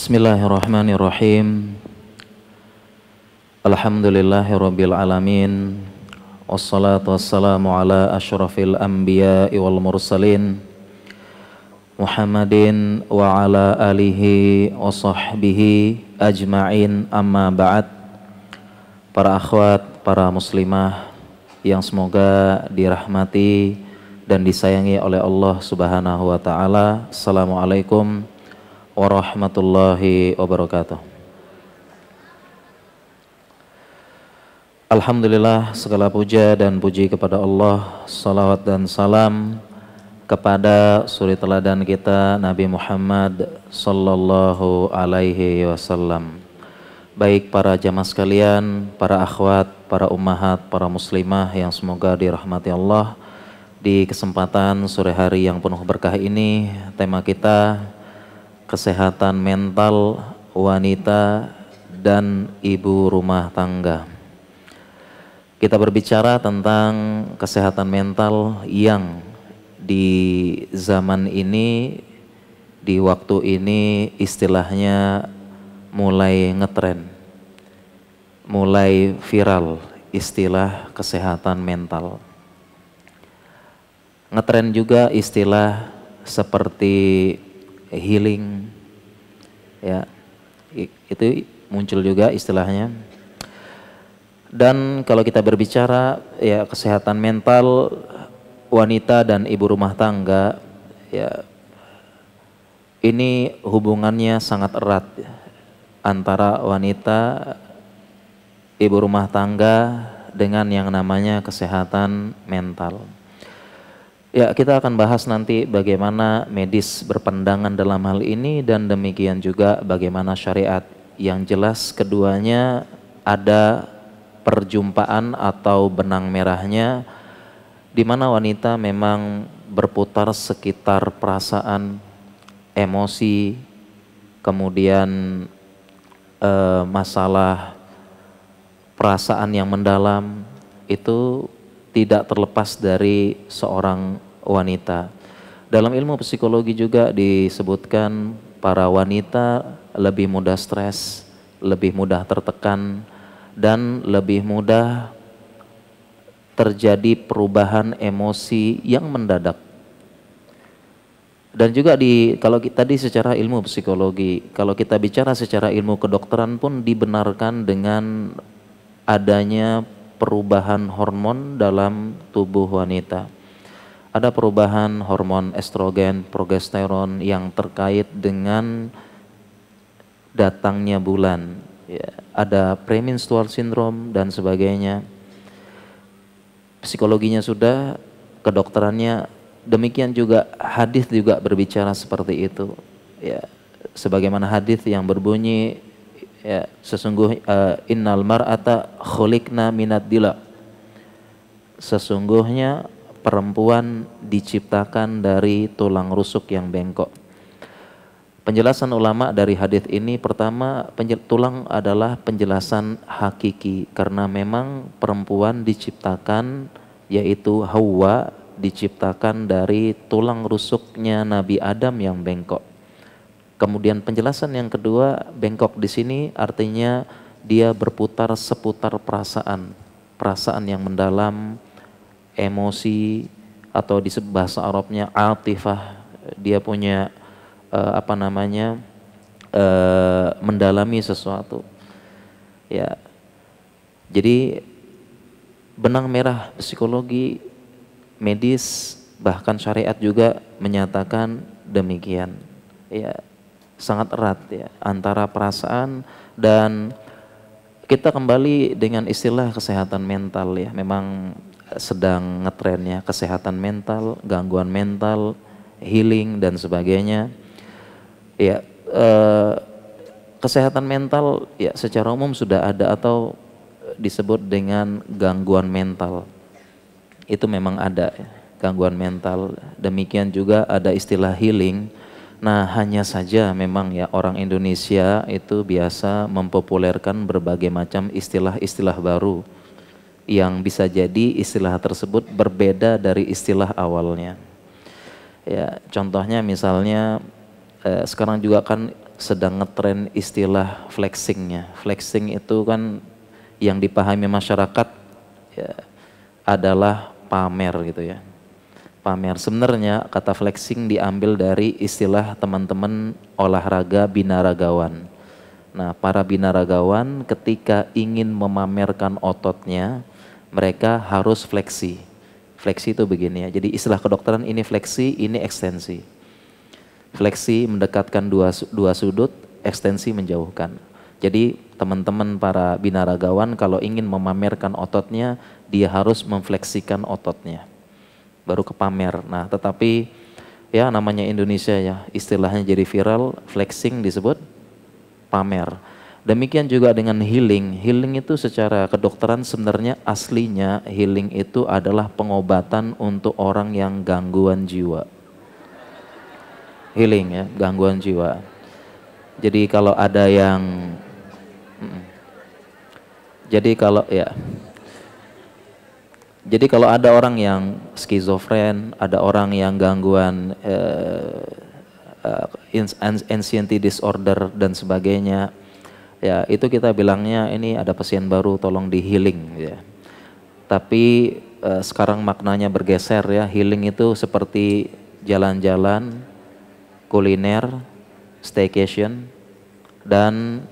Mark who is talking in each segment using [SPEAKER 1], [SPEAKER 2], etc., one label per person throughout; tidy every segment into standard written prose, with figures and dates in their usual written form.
[SPEAKER 1] Bismillahirrahmanirrahim. Alhamdulillahirabbil alamin. Wassalatu wassalamu ala asyrafil anbiya'i wal mursalin Muhammadin wa ala alihi wa sahbihi ajma'in, amma ba'd. Para akhwat, para muslimah yang semoga dirahmati dan disayangi oleh Allah Subhanahu wa taala. Assalamualaikum warahmatullahi wabarakatuh. Alhamdulillah, segala puja dan puji kepada Allah. Salawat dan salam kepada suri teladan kita Nabi Muhammad sallallahu alaihi wasallam. Baik para jamaah sekalian, para akhwat, para ummahat, para muslimah yang semoga dirahmati Allah. Di kesempatan sore hari yang penuh berkah ini, tema kita kesehatan mental wanita dan ibu rumah tangga. Kita berbicara tentang kesehatan mental yang di zaman ini, di waktu ini istilahnya mulai ngetren, mulai viral istilah kesehatan mental. Ngetren juga istilah seperti healing, ya, itu muncul juga istilahnya. Dan kalau kita berbicara ya kesehatan mental wanita dan ibu rumah tangga, ya ini hubungannya sangat erat antara wanita ibu rumah tangga dengan yang namanya kesehatan mental. Ya, kita akan bahas nanti bagaimana medis berpandangan dalam hal ini dan demikian juga bagaimana syariat. Yang jelas keduanya ada perjumpaan atau benang merahnya di mana wanita memang berputar sekitar perasaan, emosi, kemudian masalah perasaan yang mendalam itu tidak terlepas dari seorang wanita. Dalam ilmu psikologi juga disebutkan para wanita lebih mudah stres, lebih mudah tertekan, dan lebih mudah terjadi perubahan emosi yang mendadak. Dan juga kalau kita tadi secara ilmu psikologi, kalau kita bicara secara ilmu kedokteran pun dibenarkan dengan adanya perubahan hormon dalam tubuh wanita. Ada perubahan hormon estrogen, progesteron yang terkait dengan datangnya bulan. Ya, ada premenstrual syndrome dan sebagainya. Psikologinya sudah, kedokterannya demikian juga, hadis juga berbicara seperti itu. Ya, sebagaimana hadis yang berbunyi, ya, innal mar'ata khuliqna minad dila. Sesungguhnya perempuan diciptakan dari tulang rusuk yang bengkok. Penjelasan ulama dari hadis ini, pertama, tulang adalah penjelasan hakiki karena memang perempuan diciptakan, yaitu Hawa diciptakan dari tulang rusuknya Nabi Adam yang bengkok. Kemudian penjelasan yang kedua, bengkok di sini artinya dia berputar seputar perasaan, perasaan yang mendalam, emosi, atau di bahasa Arabnya atifah. Dia punya mendalami sesuatu. Ya, jadi benang merah psikologi, medis, bahkan syariat juga menyatakan demikian. Ya, sangat erat ya antara perasaan dan kita kembali dengan istilah kesehatan mental ya. Memang sedang ngetrennya kesehatan mental, gangguan mental, healing dan sebagainya. Ya, kesehatan mental ya secara umum sudah ada atau disebut dengan gangguan mental. Itu memang ada ya, gangguan mental. Demikian juga ada istilah healing. Nah, hanya saja memang ya orang Indonesia itu biasa mempopulerkan berbagai macam istilah-istilah baru yang bisa jadi istilah tersebut berbeda dari istilah awalnya. Ya, contohnya misalnya sekarang juga kan sedang ngetren istilah flexingnya. Flexing itu kan yang dipahami masyarakat ya, adalah pamer gitu ya. Pamer. Sebenarnya kata flexing diambil dari istilah teman-teman olahraga binaragawan. Nah, para binaragawan ketika ingin memamerkan ototnya, mereka harus fleksi. Fleksi itu begini ya. Jadi istilah kedokteran ini fleksi, ini ekstensi. Fleksi mendekatkan dua sudut, ekstensi menjauhkan. Jadi teman-teman para binaragawan kalau ingin memamerkan ototnya, dia harus memfleksikan ototnya. Baru kepamer. Nah, tetapi ya namanya Indonesia ya, istilahnya jadi viral, flexing disebut pamer. Demikian juga dengan healing. Healing itu secara kedokteran sebenarnya aslinya healing itu adalah pengobatan untuk orang yang gangguan jiwa. Healing ya, gangguan jiwa. Jadi kalau ada yang jadi kalau ada orang yang skizofren, ada orang yang gangguan anxiety disorder dan sebagainya, ya itu kita bilangnya ini ada pasien baru, tolong di healing ya. Tapi sekarang maknanya bergeser ya, healing itu seperti jalan-jalan, kuliner, staycation, dan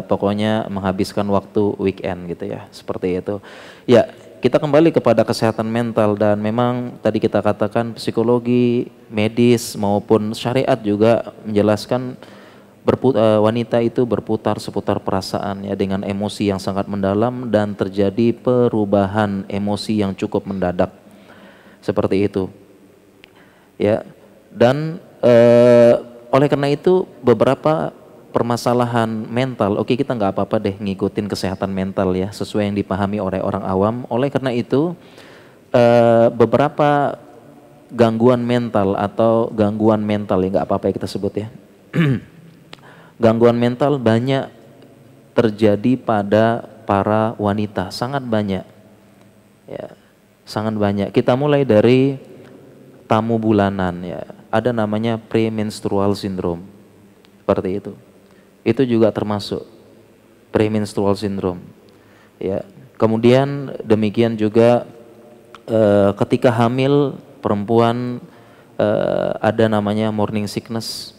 [SPEAKER 1] pokoknya menghabiskan waktu weekend gitu ya, seperti itu. Ya, kita kembali kepada kesehatan mental dan memang tadi kita katakan psikologi, medis maupun syariat juga menjelaskan wanita itu berputar seputar perasaan ya, dengan emosi yang sangat mendalam dan terjadi perubahan emosi yang cukup mendadak seperti itu ya. Dan oleh karena itu beberapa permasalahan mental, oke kita nggak apa-apa deh ngikutin kesehatan mental ya, sesuai yang dipahami oleh orang awam. Oleh karena itu beberapa gangguan mental atau gangguan mental ya, nggak apa-apa ya kita sebut ya. Gangguan mental banyak terjadi pada para wanita, sangat banyak ya, sangat banyak. Kita mulai dari tamu bulanan ya, ada namanya premenstrual syndrome, seperti itu. Itu juga termasuk premenstrual syndrome ya. Kemudian demikian juga ketika hamil perempuan ada namanya morning sickness.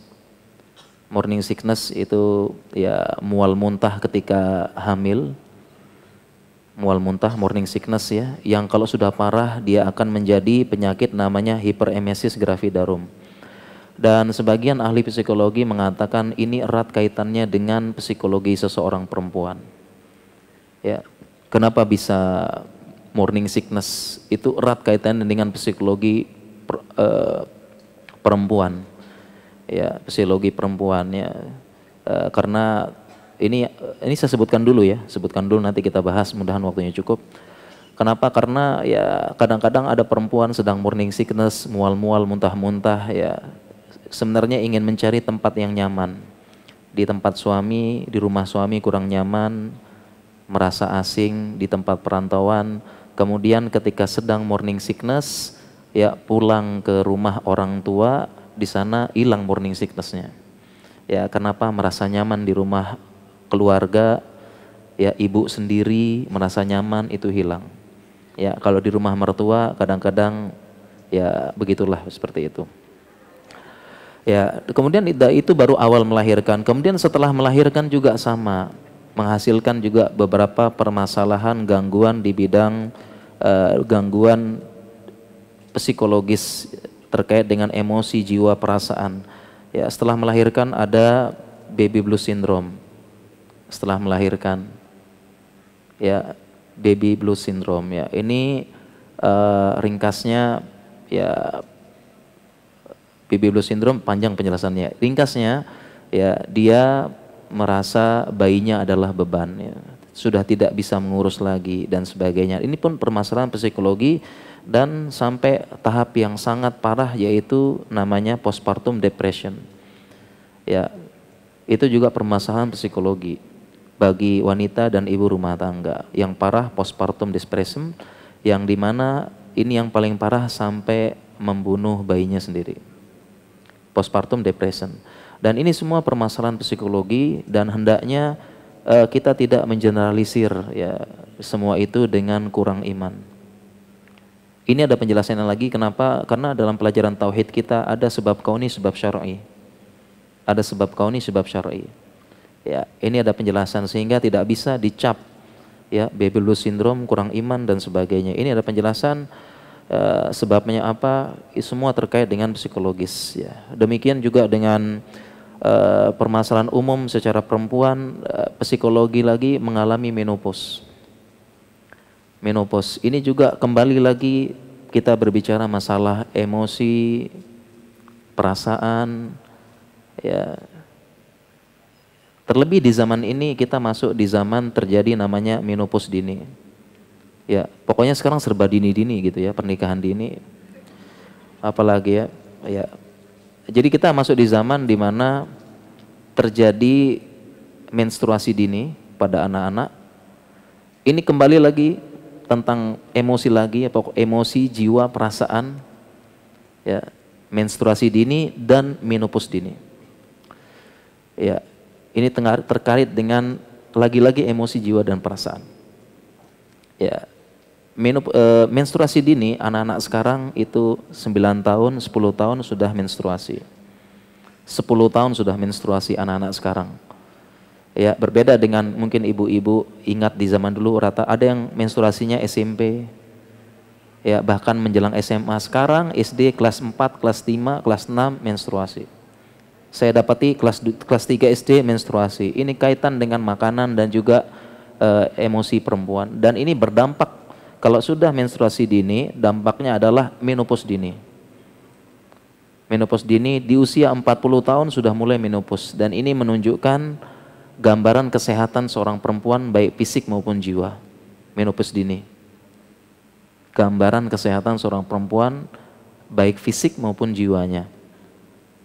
[SPEAKER 1] Morning sickness itu ya mual muntah ketika hamil, mual muntah, morning sickness ya, yang kalau sudah parah dia akan menjadi penyakit namanya hyperemesis gravidarum. Dan sebagian ahli psikologi mengatakan ini erat kaitannya dengan psikologi seseorang perempuan. Ya, kenapa bisa morning sickness? Itu erat kaitannya dengan psikologi perempuan. Ya, psikologi perempuan ya. Karena ini saya sebutkan dulu ya, nanti kita bahas, mudahan waktunya cukup. Kenapa? Karena ya kadang-kadang ada perempuan sedang morning sickness, mual-mual, muntah-muntah ya. Sebenarnya ingin mencari tempat yang nyaman. Di tempat suami, di rumah suami kurang nyaman, merasa asing di tempat perantauan. Kemudian ketika sedang morning sickness, ya pulang ke rumah orang tua, di sana hilang morning sickness-nya. Ya, kenapa? Merasa nyaman di rumah keluarga, ya ibu sendiri merasa nyaman, itu hilang. Ya, kalau di rumah mertua kadang-kadang ya begitulah, seperti itu. Ya, kemudian itu baru awal melahirkan. Kemudian setelah melahirkan juga sama, menghasilkan juga beberapa permasalahan gangguan di bidang gangguan psikologis terkait dengan emosi, jiwa, perasaan. Ya, setelah melahirkan ada baby blues syndrome. Setelah melahirkan, ya baby blues syndrome ya. Ini ringkasnya ya. Baby blues syndrome panjang penjelasannya. Ringkasnya ya dia merasa bayinya adalah beban ya. Sudah tidak bisa mengurus lagi dan sebagainya. Ini pun permasalahan psikologi dan sampai tahap yang sangat parah yaitu namanya postpartum depression. Ya, itu juga permasalahan psikologi bagi wanita dan ibu rumah tangga. Yang parah postpartum depression, yang dimana ini yang paling parah sampai membunuh bayinya sendiri. Postpartum depression. Dan ini semua permasalahan psikologi dan hendaknya kita tidak mengeneralisir ya semua itu dengan kurang iman. Ini ada penjelasannya lagi kenapa? Karena dalam pelajaran tauhid kita ada sebab kauni, sebab syar'i. Ada sebab kauni, sebab syar'i. Ya, ini ada penjelasan sehingga tidak bisa dicap ya baby blues syndrome, kurang iman dan sebagainya. Ini ada penjelasan sebabnya apa? Semua terkait dengan psikologis ya. Demikian juga dengan permasalahan umum secara perempuan, psikologi lagi mengalami menopause. Menopause ini juga kembali lagi kita berbicara masalah emosi, perasaan, ya. Terlebih di zaman ini kita masuk di zaman terjadi namanya menopause dini. Ya, pokoknya sekarang serba dini-dini gitu ya, pernikahan dini. Apalagi ya. Jadi kita masuk di zaman di mana terjadi menstruasi dini pada anak-anak. Ini kembali lagi tentang emosi lagi, emosi, jiwa, perasaan, ya, menstruasi dini dan menopause dini. Ya, ini terkait dengan lagi-lagi emosi, jiwa dan perasaan. Ya, menstruasi dini anak-anak sekarang itu 9 tahun, 10 tahun sudah menstruasi. 10 tahun sudah menstruasi anak-anak sekarang. Ya, berbeda dengan mungkin ibu-ibu ingat di zaman dulu rata ada yang menstruasinya SMP. Ya, bahkan menjelang SMA. Sekarang SD kelas 4, kelas 5, kelas 6 menstruasi. Saya dapati kelas 3 SD menstruasi. Ini kaitan dengan makanan dan juga emosi perempuan dan ini berdampak kalau sudah menstruasi dini, dampaknya adalah menopause dini. Menopause dini di usia 40 tahun sudah mulai menopause dan ini menunjukkan gambaran kesehatan seorang perempuan baik fisik maupun jiwa. Menopause dini. Gambaran kesehatan seorang perempuan baik fisik maupun jiwanya.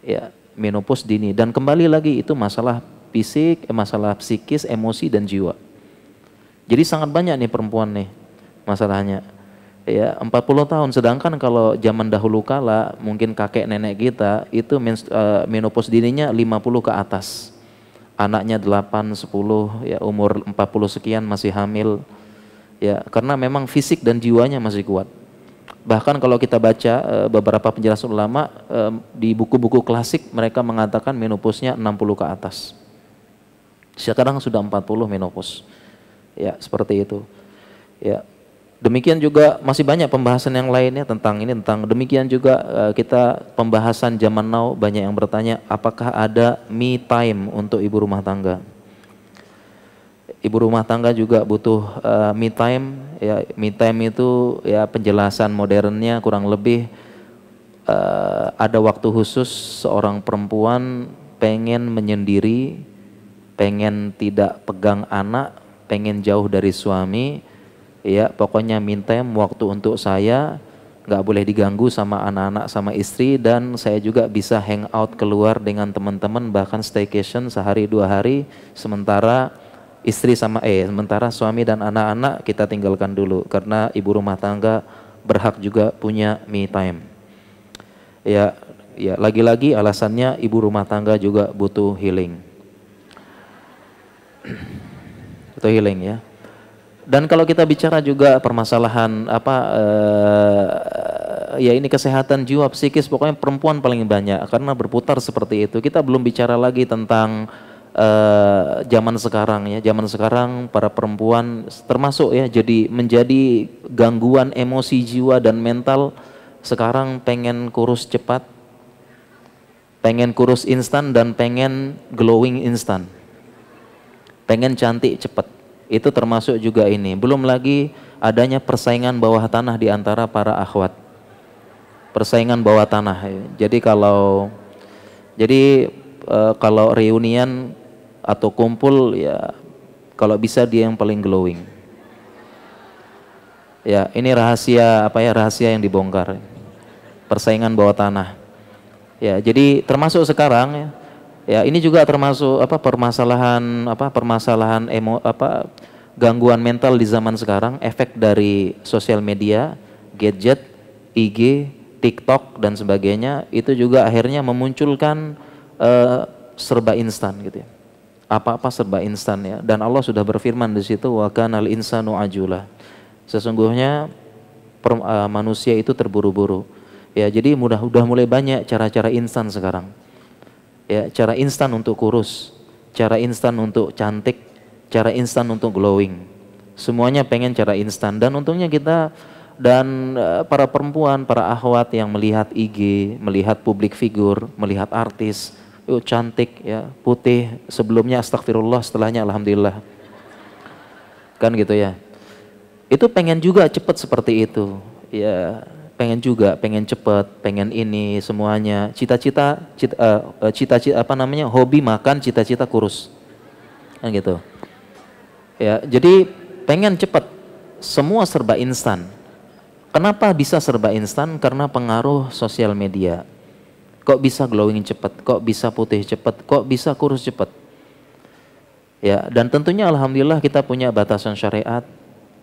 [SPEAKER 1] Ya, menopause dini dan kembali lagi itu masalah fisik, masalah psikis, emosi dan jiwa. Jadi sangat banyak nih perempuan nih masalahnya. Ya, 40 tahun sedangkan kalau zaman dahulu kala mungkin kakek nenek kita itu menopause dininya 50 ke atas. Anaknya 8, 10, ya umur 40 sekian masih hamil. Ya, karena memang fisik dan jiwanya masih kuat. Bahkan kalau kita baca beberapa penjelasan ulama di buku-buku klasik mereka mengatakan menopause-nya 60 ke atas. Sekarang sudah 40 menopause. Ya, seperti itu. Ya. Demikian juga masih banyak pembahasan yang lainnya tentang ini, tentang demikian juga kita pembahasan zaman now banyak yang bertanya apakah ada me time untuk ibu rumah tangga. Ibu rumah tangga juga butuh me time. Ya, me time itu ya penjelasan modernnya kurang lebih ada waktu khusus seorang perempuan pengen menyendiri, pengen tidak pegang anak, pengen jauh dari suami. Ya, pokoknya minta waktu untuk saya, nggak boleh diganggu sama anak-anak sama istri dan saya juga bisa hang out keluar dengan teman-teman bahkan staycation sehari 2 hari sementara sementara suami dan anak-anak kita tinggalkan dulu karena ibu rumah tangga berhak juga punya me time. Ya, lagi-lagi alasannya ibu rumah tangga juga butuh healing. Butuh healing ya. Dan kalau kita bicara juga permasalahan ya ini kesehatan jiwa psikis pokoknya perempuan paling banyak karena berputar seperti itu. Kita belum bicara lagi tentang zaman sekarang ya. Zaman sekarang para perempuan termasuk ya menjadi gangguan emosi jiwa dan mental sekarang pengen kurus cepat, pengen kurus instan dan pengen glowing instan. Pengen cantik cepat. Itu termasuk juga ini. Belum lagi adanya persaingan bawah tanah di antara para akhwat. Persaingan bawah tanah. Jadi kalau reunian atau kumpul ya kalau bisa dia yang paling glowing. Ya, ini rahasia yang dibongkar. Persaingan bawah tanah. Ya, jadi termasuk sekarang ya. Ya, ini juga termasuk permasalahan gangguan mental di zaman sekarang, efek dari sosial media, gadget, IG, TikTok dan sebagainya itu juga akhirnya memunculkan serba instan gitu ya. Apa-apa serba instan ya. Dan Allah sudah berfirman di situ, wa kanal insanu ajula. Sesungguhnya manusia itu terburu-buru. Ya, jadi udah mulai banyak cara-cara instan sekarang. Ya, cara instan untuk kurus, cara instan untuk cantik, cara instan untuk glowing. Semuanya pengen cara instan, dan untungnya kita dan para perempuan, para akhwat yang melihat IG, melihat publik figur, melihat artis, cantik ya, putih, sebelumnya astagfirullah, setelahnya alhamdulillah. Kan gitu ya. Itu pengen juga cepet seperti itu. Ya, pengen juga, pengen cepet, pengen ini semuanya. Cita-cita apa namanya? Hobi makan, cita-cita kurus. Kan gitu. Ya, jadi pengen cepet. Semua serba instan. Kenapa bisa serba instan? Karena pengaruh sosial media. Kok bisa glowing cepet? Kok bisa putih cepet? Kok bisa kurus cepet? Ya, dan tentunya alhamdulillah kita punya batasan syariat.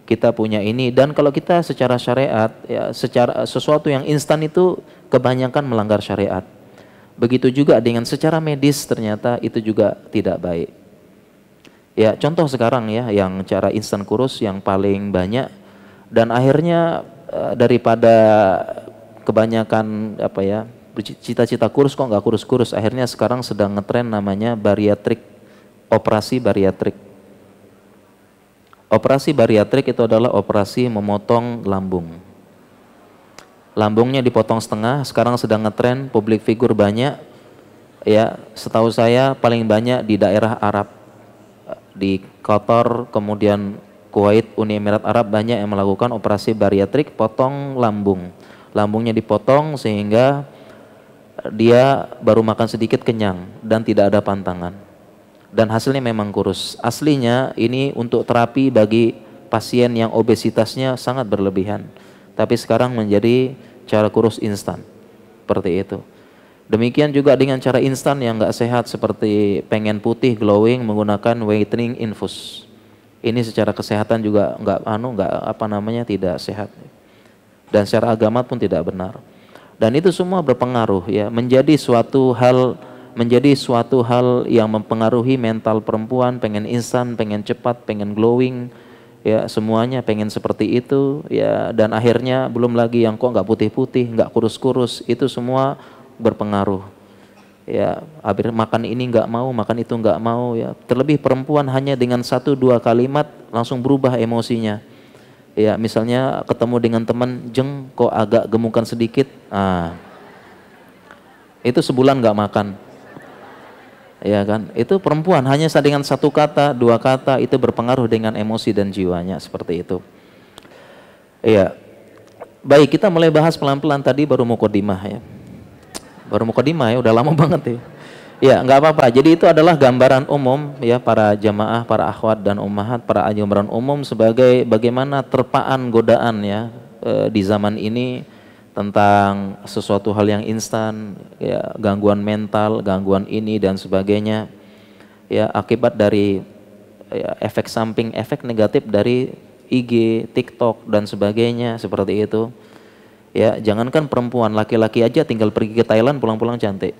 [SPEAKER 1] Kita punya ini, dan kalau kita secara syariat ya, secara sesuatu yang instan itu kebanyakan melanggar syariat. Begitu juga dengan secara medis, ternyata itu juga tidak baik. Ya, contoh sekarang ya, yang cara instan kurus yang paling banyak, dan akhirnya daripada kebanyakan apa ya, cita-cita kurus kok nggak kurus-kurus, akhirnya sekarang sedang ngetren namanya bariatrik, operasi bariatrik. Operasi bariatrik itu adalah operasi memotong lambung. Lambungnya dipotong setengah, sekarang sedang ngetren, publik figur banyak. Ya, setahu saya paling banyak di daerah Arab, di Qatar, kemudian Kuwait, Uni Emirat Arab, banyak yang melakukan operasi bariatrik, potong lambung. Lambungnya dipotong sehingga dia baru makan sedikit kenyang dan tidak ada pantangan. Dan hasilnya memang kurus. Aslinya ini untuk terapi bagi pasien yang obesitasnya sangat berlebihan. Tapi sekarang menjadi cara kurus instan. Seperti itu. Demikian juga dengan cara instan yang nggak sehat seperti pengen putih, glowing, menggunakan whitening infus. Ini secara kesehatan juga tidak sehat. Dan secara agama pun tidak benar. Dan itu semua berpengaruh ya, menjadi suatu hal yang mempengaruhi mental perempuan, pengen instan, pengen cepat, pengen glowing, ya semuanya pengen seperti itu, ya, dan akhirnya belum lagi yang kok nggak putih-putih, nggak kurus-kurus, itu semua berpengaruh. Ya, habis makan ini nggak mau, makan itu nggak mau, ya. Terlebih perempuan hanya dengan 1-2 kalimat langsung berubah emosinya. Ya, misalnya ketemu dengan teman, jeng kok agak gemukan sedikit, itu sebulan nggak makan. Ya kan, itu perempuan hanya dengan 1 kata, 2 kata itu berpengaruh dengan emosi dan jiwanya, seperti itu. Iya, baik, kita mulai bahas pelan-pelan. Tadi baru mukadimah ya, udah lama banget ya. Ya, nggak apa-apa. Jadi itu adalah gambaran umum ya, para jamaah, para akhwat dan ummahat, para gambaran umum sebagai bagaimana terpaan godaan ya di zaman ini, tentang sesuatu hal yang instan, ya, gangguan mental, gangguan ini dan sebagainya, ya, akibat dari ya, efek samping, efek negatif dari IG, TikTok dan sebagainya, seperti itu. Ya, jangankan perempuan, laki-laki aja tinggal pergi ke Thailand pulang-pulang cantik.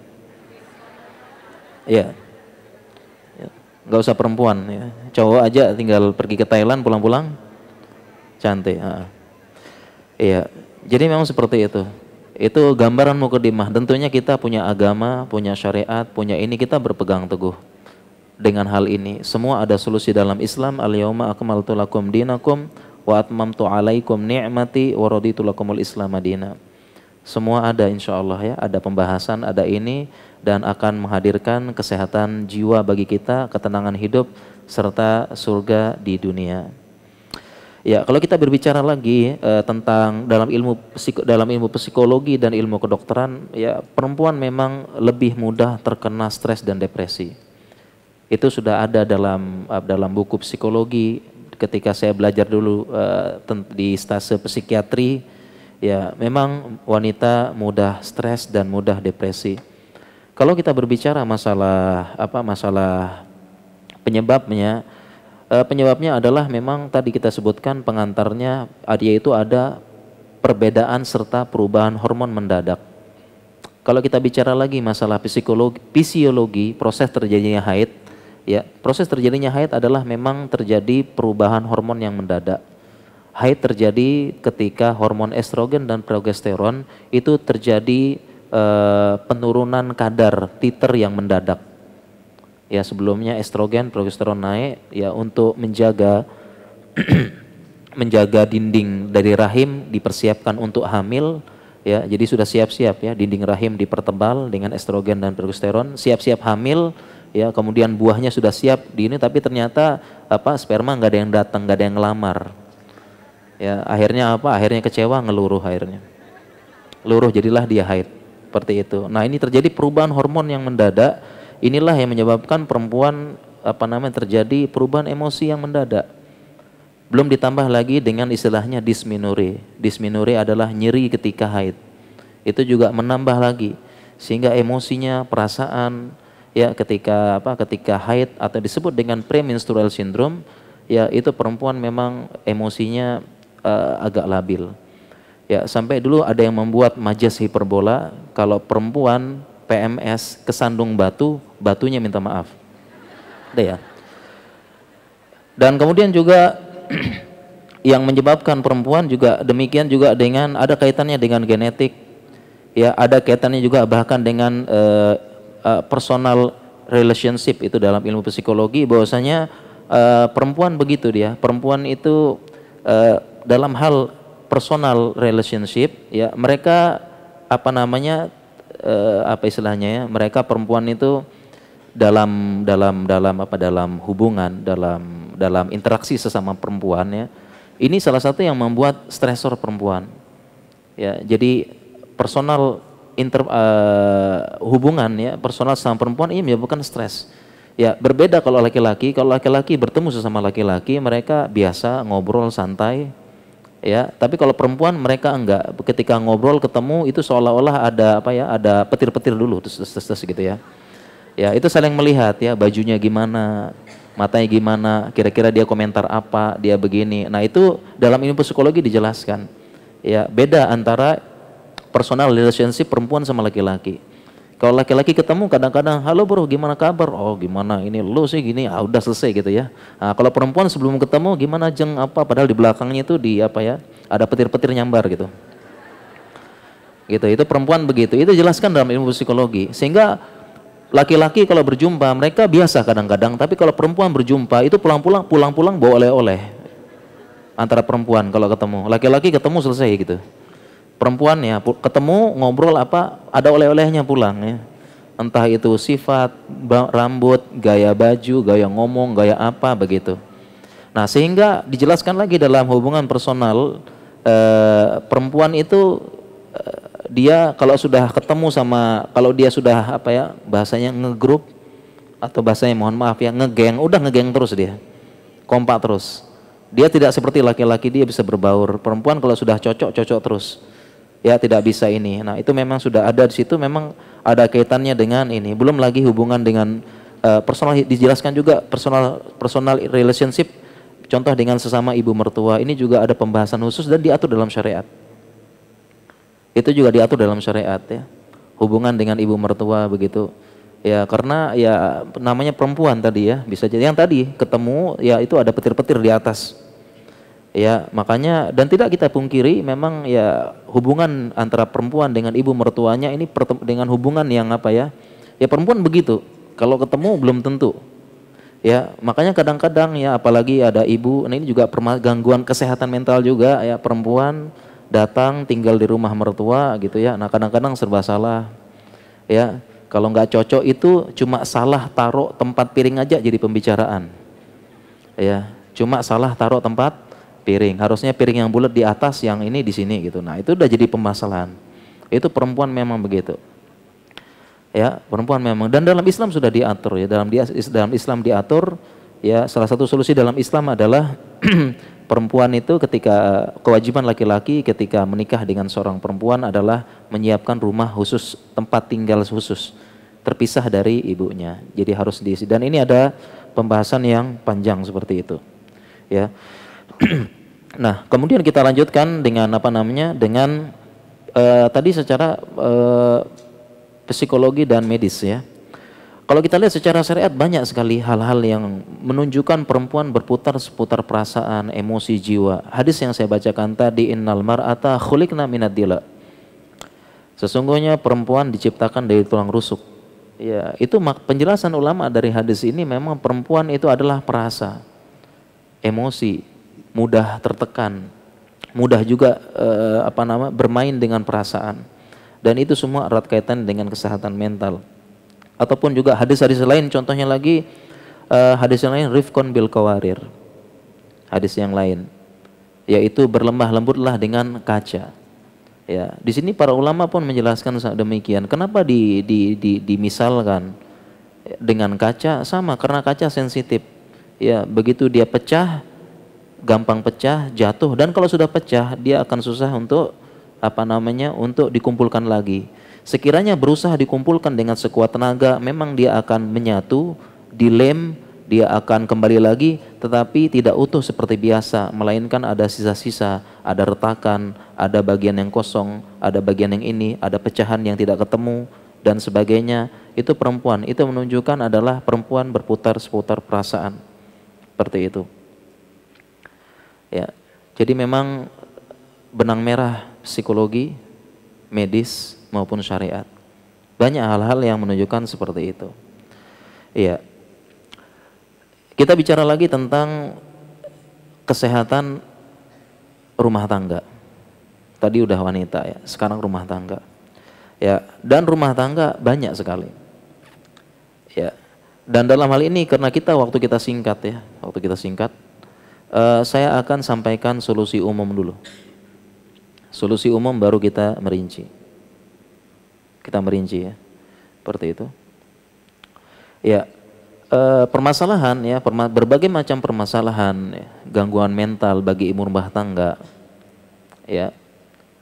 [SPEAKER 1] Ya, nggak usah perempuan, ya. Cowok aja tinggal pergi ke Thailand pulang-pulang cantik. Iya. Jadi memang seperti itu. Itu gambaran mukadimah. Tentunya kita punya agama, punya syariat, punya ini, kita berpegang teguh dengan hal ini. Semua ada solusi dalam Islam. Al-yauma akmaltu lakum dinakum wa atmamtu alaikum ni'mati wa raditu lakumul Islam madina. Semua ada insyaallah ya, ada pembahasan, ada ini, dan akan menghadirkan kesehatan jiwa bagi kita, ketenangan hidup serta surga di dunia. Ya, kalau kita berbicara lagi tentang dalam ilmu psikologi dan ilmu kedokteran, ya, perempuan memang lebih mudah terkena stres dan depresi. Itu sudah ada dalam buku psikologi. Ketika saya belajar dulu di stase psikiatri, ya, memang wanita mudah stres dan mudah depresi. Kalau kita berbicara masalah penyebabnya, penyebabnya adalah memang tadi kita sebutkan yaitu ada perbedaan serta perubahan hormon mendadak. kalau kita bicara lagi masalah fisiologi proses terjadinya haid, ya proses terjadinya haid adalah memang terjadi perubahan hormon yang mendadak. Haid terjadi ketika hormon estrogen dan progesteron itu terjadi penurunan kadar titer yang mendadak. Ya sebelumnya estrogen, progesteron naik ya untuk menjaga menjaga dinding dari rahim dipersiapkan untuk hamil. Ya, jadi sudah siap-siap ya, dinding rahim dipertebal dengan estrogen dan progesteron, siap-siap hamil, ya kemudian buahnya sudah siap di ini, tapi ternyata sperma nggak ada yang datang, nggak ada yang ngelamar. Ya, akhirnya akhirnya kecewa, ngeluruh akhirnya. Luruh jadilah dia haid. Seperti itu. Nah, ini terjadi perubahan hormon yang mendadak. Inilah yang menyebabkan perempuan terjadi perubahan emosi yang mendadak. Belum ditambah lagi dengan istilahnya dysmenorrhea. Dysmenorrhea adalah nyeri ketika haid. Itu juga menambah lagi sehingga emosinya, perasaan ya ketika haid atau disebut dengan premenstrual syndrome, ya itu perempuan memang emosinya agak labil. Ya, sampai dulu ada yang membuat majas hiperbola, kalau perempuan PMS kesandung batu, batunya minta maaf. Ada ya. Dan kemudian juga yang menyebabkan perempuan juga demikian juga dengan ada kaitannya dengan genetik. Ya, ada kaitannya juga bahkan dengan personal relationship, itu dalam ilmu psikologi bahwasanya perempuan begitu dia. Perempuan itu dalam hal personal relationship ya mereka istilahnya ya, mereka perempuan itu dalam hubungan, dalam interaksi sesama perempuan ya, ini salah satu yang membuat stresor perempuan ya. Jadi personal hubungan ya, personal sama perempuan ini menyebabkan stres ya. Berbeda kalau laki-laki bertemu sesama laki-laki mereka biasa ngobrol santai ya, tapi kalau perempuan mereka enggak, ketika ngobrol ketemu itu seolah-olah ada ada petir-petir dulu terus gitu ya. Ya, itu saling melihat ya, bajunya gimana, matanya gimana, kira-kira dia komentar apa, dia begini. Nah, itu dalam ilmu psikologi dijelaskan. Ya, beda antara personal relationship perempuan sama laki-laki. Kalau laki-laki ketemu kadang-kadang, halo bro, gimana kabar? Oh gimana, ini lu sih gini, udah selesai gitu ya. Nah, kalau perempuan sebelum ketemu gimana jeng padahal di belakangnya itu ada petir-petir nyambar gitu. Itu perempuan begitu. Itu jelaskan dalam ilmu psikologi. Sehingga laki-laki kalau berjumpa mereka biasa kadang-kadang, tapi kalau perempuan berjumpa itu pulang-pulang bawa oleh-oleh. Antara perempuan kalau ketemu, laki-laki ketemu selesai gitu. Perempuan ya ketemu ngobrol ada oleh-olehnya pulang ya. Entah itu sifat, rambut, gaya baju, gaya ngomong, gaya apa begitu. Nah, sehingga dijelaskan lagi dalam hubungan personal perempuan itu dia kalau sudah ketemu sama, kalau dia sudah bahasanya ngegrup atau bahasanya mohon maaf ya ngegeng, udah ngegeng terus dia. Kompak terus. Dia tidak seperti laki-laki, dia bisa berbaur. Perempuan kalau sudah cocok terus. Ya tidak bisa ini. Nah, itu memang sudah ada di situ, memang ada kaitannya dengan ini. Belum lagi hubungan dengan personal, dijelaskan juga personal relationship, contoh dengan sesama ibu mertua. Ini juga ada pembahasan khusus dan diatur dalam syariat. Itu juga diatur dalam syariat ya. Hubungan dengan ibu mertua begitu. Ya karena ya namanya perempuan tadi ya, bisa jadi yang tadi ketemu ya itu ada petir-petir di atas. Ya, makanya dan tidak kita pungkiri memang ya hubungan antara perempuan dengan ibu mertuanya ini dengan hubungan yang ya perempuan begitu. Kalau ketemu belum tentu. Ya, makanya kadang-kadang ya apalagi ada ibu, nah ini juga gangguan kesehatan mental juga ya, perempuan datang tinggal di rumah mertua gitu ya. Nah, kadang-kadang serba salah. Ya, kalau nggak cocok itu cuma salah taruh tempat piring aja jadi pembicaraan. Ya, cuma salah taruh tempat piring, harusnya piring yang bulat di atas, yang ini di sini gitu. Nah, itu udah jadi permasalahan. Itu perempuan memang begitu. Ya, perempuan memang, dan dalam Islam sudah diatur ya, dalam Islam diatur ya, salah satu solusi dalam Islam adalah perempuan itu ketika kewajiban laki-laki ketika menikah dengan seorang perempuan adalah menyiapkan rumah khusus, tempat tinggal khusus, terpisah dari ibunya. Jadi harus diisi, dan ini ada pembahasan yang panjang seperti itu. Ya. Nah, kemudian kita lanjutkan dengan dengan tadi secara psikologi dan medis ya. Kalau kita lihat secara syariat banyak sekali hal-hal yang menunjukkan perempuan berputar seputar perasaan, emosi, jiwa. Hadis yang saya bacakan tadi, innal mar'ata khuliqna minad dila. Sesungguhnya perempuan diciptakan dari tulang rusuk. Ya, itu penjelasan ulama dari hadis ini, memang perempuan itu adalah perasa, emosi, mudah tertekan, mudah juga bermain dengan perasaan. Dan itu semua erat kaitan dengan kesehatan mental. Ataupun juga hadis-hadis lain, contohnya lagi hadis yang lain, rifqon bil qawarir. Hadis yang lain yaitu berlemah lembutlah dengan kaca. Ya, di sini para ulama pun menjelaskan demikian. Kenapa dimisalkan dengan kaca? Sama, karena kaca sensitif. Ya, begitu dia pecah, gampang pecah, jatuh, dan kalau sudah pecah dia akan susah untuk untuk dikumpulkan lagi. Sekiranya berusaha dikumpulkan dengan sekuat tenaga, memang dia akan menyatu, dilem, dia akan kembali lagi, tetapi tidak utuh seperti biasa, melainkan ada sisa-sisa, ada retakan, ada bagian yang kosong, ada bagian yang ini, ada pecahan yang tidak ketemu, dan sebagainya. Itu perempuan, itu menunjukkan adalah perempuan berputar seputar perasaan. Seperti itu. Ya, jadi memang benang merah psikologi, medis, maupun syariat. Banyak hal-hal yang menunjukkan seperti itu. Iya. Kita bicara lagi tentang kesehatan rumah tangga. Tadi udah wanita ya, sekarang rumah tangga. Ya, dan rumah tangga banyak sekali. Ya. Dan dalam hal ini karena waktu kita singkat, saya akan sampaikan solusi umum dulu. Solusi umum baru kita merinci. Ya, seperti itu. Ya, permasalahan ya, berbagai macam permasalahan, ya, gangguan mental bagi ibu rumah tangga. Ya,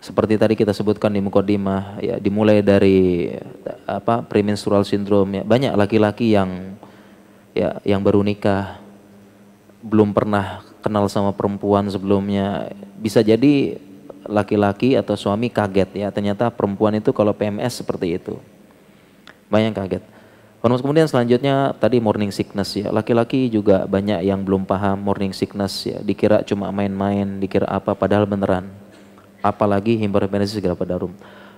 [SPEAKER 1] seperti tadi kita sebutkan di mukadimah, ya, dimulai dari premenstrual syndrome. Ya, banyak laki-laki yang baru nikah, belum pernah kenal sama perempuan sebelumnya. Bisa jadi laki-laki atau suami kaget ya, ternyata perempuan itu kalau PMS seperti itu. Banyak kaget. Kemudian selanjutnya tadi morning sickness ya. Laki-laki juga banyak yang belum paham morning sickness ya, dikira cuma main-main, dikira apa padahal beneran. Apalagi hiperemesis segala pada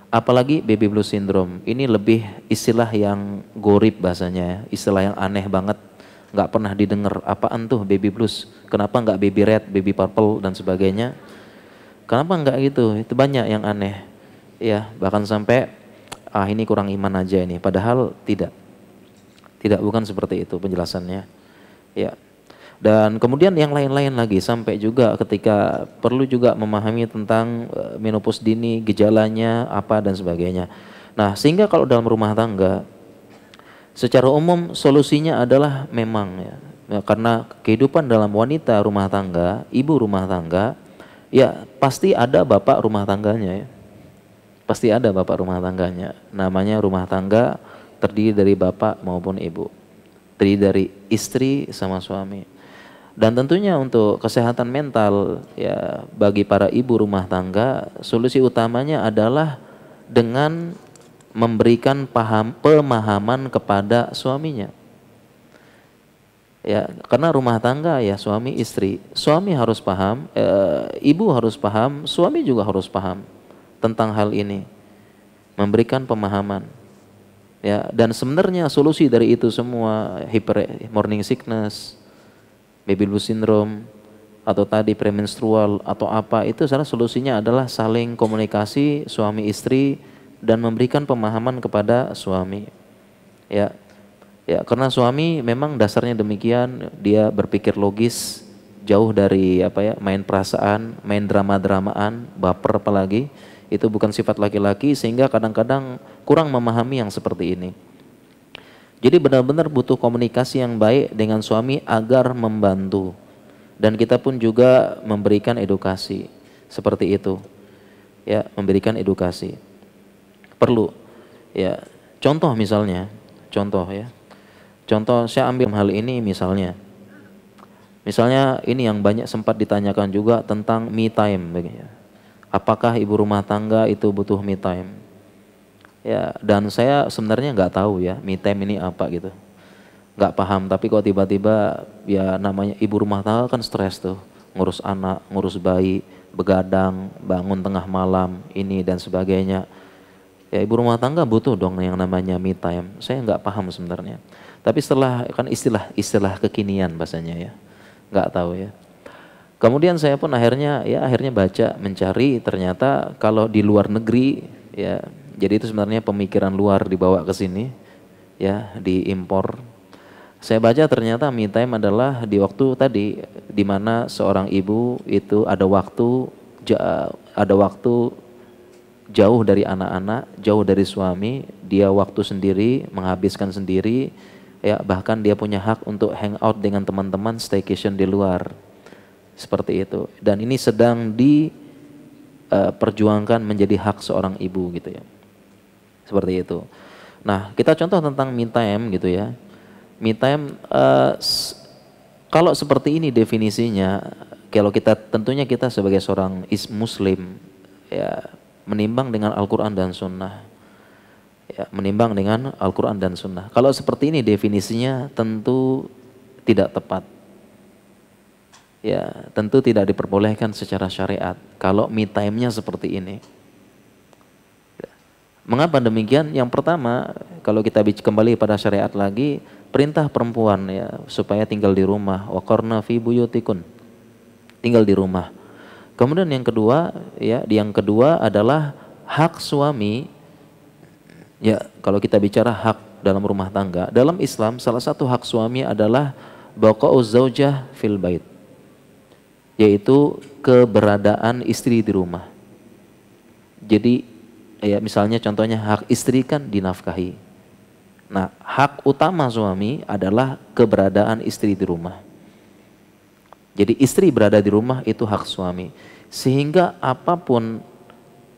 [SPEAKER 1] apalagi baby blues syndrome. Ini lebih istilah yang gorib bahasanya ya, istilah yang aneh banget. Nggak pernah didengar, apaan tuh baby blues? Kenapa nggak baby red, baby purple dan sebagainya? Kenapa enggak gitu? Itu banyak yang aneh. Ya, bahkan sampai ini kurang iman aja ini. Padahal tidak. Tidak, bukan seperti itu penjelasannya. Ya. Dan kemudian yang lain-lain lagi, sampai juga ketika perlu juga memahami tentang menopause dini, gejalanya apa dan sebagainya. Nah, sehingga kalau dalam rumah tangga secara umum solusinya adalah memang ya, karena kehidupan dalam wanita rumah tangga, ibu rumah tangga, ya pasti ada bapak rumah tangganya ya. Pasti ada bapak rumah tangganya. Namanya rumah tangga terdiri dari bapak maupun ibu. Terdiri dari istri sama suami. Dan tentunya untuk kesehatan mental ya bagi para ibu rumah tangga, solusi utamanya adalah dengan memberikan pemahaman kepada suaminya. Ya, karena rumah tangga ya suami istri, suami harus paham, ibu harus paham, suami juga harus paham tentang hal ini, memberikan pemahaman. Ya, dan sebenarnya solusi dari itu semua, morning sickness, baby blues syndrome, atau tadi premenstrual atau apa, itu salah solusinya adalah saling komunikasi suami istri dan memberikan pemahaman kepada suami. Ya. Ya, karena suami memang dasarnya demikian, dia berpikir logis, jauh dari main perasaan, main drama-dramaan, baper apalagi. Itu bukan sifat laki-laki, sehingga kadang-kadang kurang memahami yang seperti ini. Jadi benar-benar butuh komunikasi yang baik dengan suami agar membantu. Dan kita pun juga memberikan edukasi seperti itu. Ya, memberikan edukasi. Perlu. Ya, contoh misalnya, Contoh saya ambil hal ini misalnya ini yang banyak sempat ditanyakan juga tentang me time. Apakah ibu rumah tangga itu butuh me time? Ya, dan saya sebenarnya nggak tahu ya me time ini apa gitu, nggak paham. Tapi kok tiba-tiba ya namanya ibu rumah tangga kan stres tuh, ngurus anak, ngurus bayi, begadang, bangun tengah malam, ini dan sebagainya. Ya ibu rumah tangga butuh dong yang namanya me time. Saya nggak paham sebenarnya. Tapi setelah kan istilah kekinian bahasanya ya, nggak tahu ya. Kemudian saya pun akhirnya baca mencari ternyata kalau di luar negeri ya, jadi itu sebenarnya pemikiran luar dibawa ke sini ya, diimpor. Saya baca ternyata me time adalah di waktu tadi di mana seorang ibu itu ada waktu jauh dari anak-anak, jauh dari suami, dia waktu sendiri, menghabiskan sendiri, ya bahkan dia punya hak untuk hangout dengan teman-teman, staycation di luar. Seperti itu. Dan ini sedang diperjuangkan menjadi hak seorang ibu gitu ya. Seperti itu. Nah, kita contoh tentang me time gitu ya. Me time kalau seperti ini definisinya, kalau kita tentunya kita sebagai seorang muslim ya menimbang dengan Al-Quran dan Sunnah. Ya, menimbang dengan Al-Quran dan Sunnah. Kalau seperti ini definisinya tentu tidak tepat. Ya, tentu tidak diperbolehkan secara syariat kalau me time-nya seperti ini. Mengapa demikian? Yang pertama, kalau kita kembali pada syariat lagi, perintah perempuan ya supaya tinggal di rumah, waqarna fi buyutikun. Tinggal di rumah. Kemudian yang kedua adalah hak suami. Ya, kalau kita bicara hak dalam rumah tangga, dalam Islam salah satu hak suami adalah baqa'uz zaujah fil bait, yaitu keberadaan istri di rumah. Jadi ya misalnya contohnya hak istri kan dinafkahi. Nah, hak utama suami adalah keberadaan istri di rumah. Jadi istri berada di rumah itu hak suami. Sehingga apapun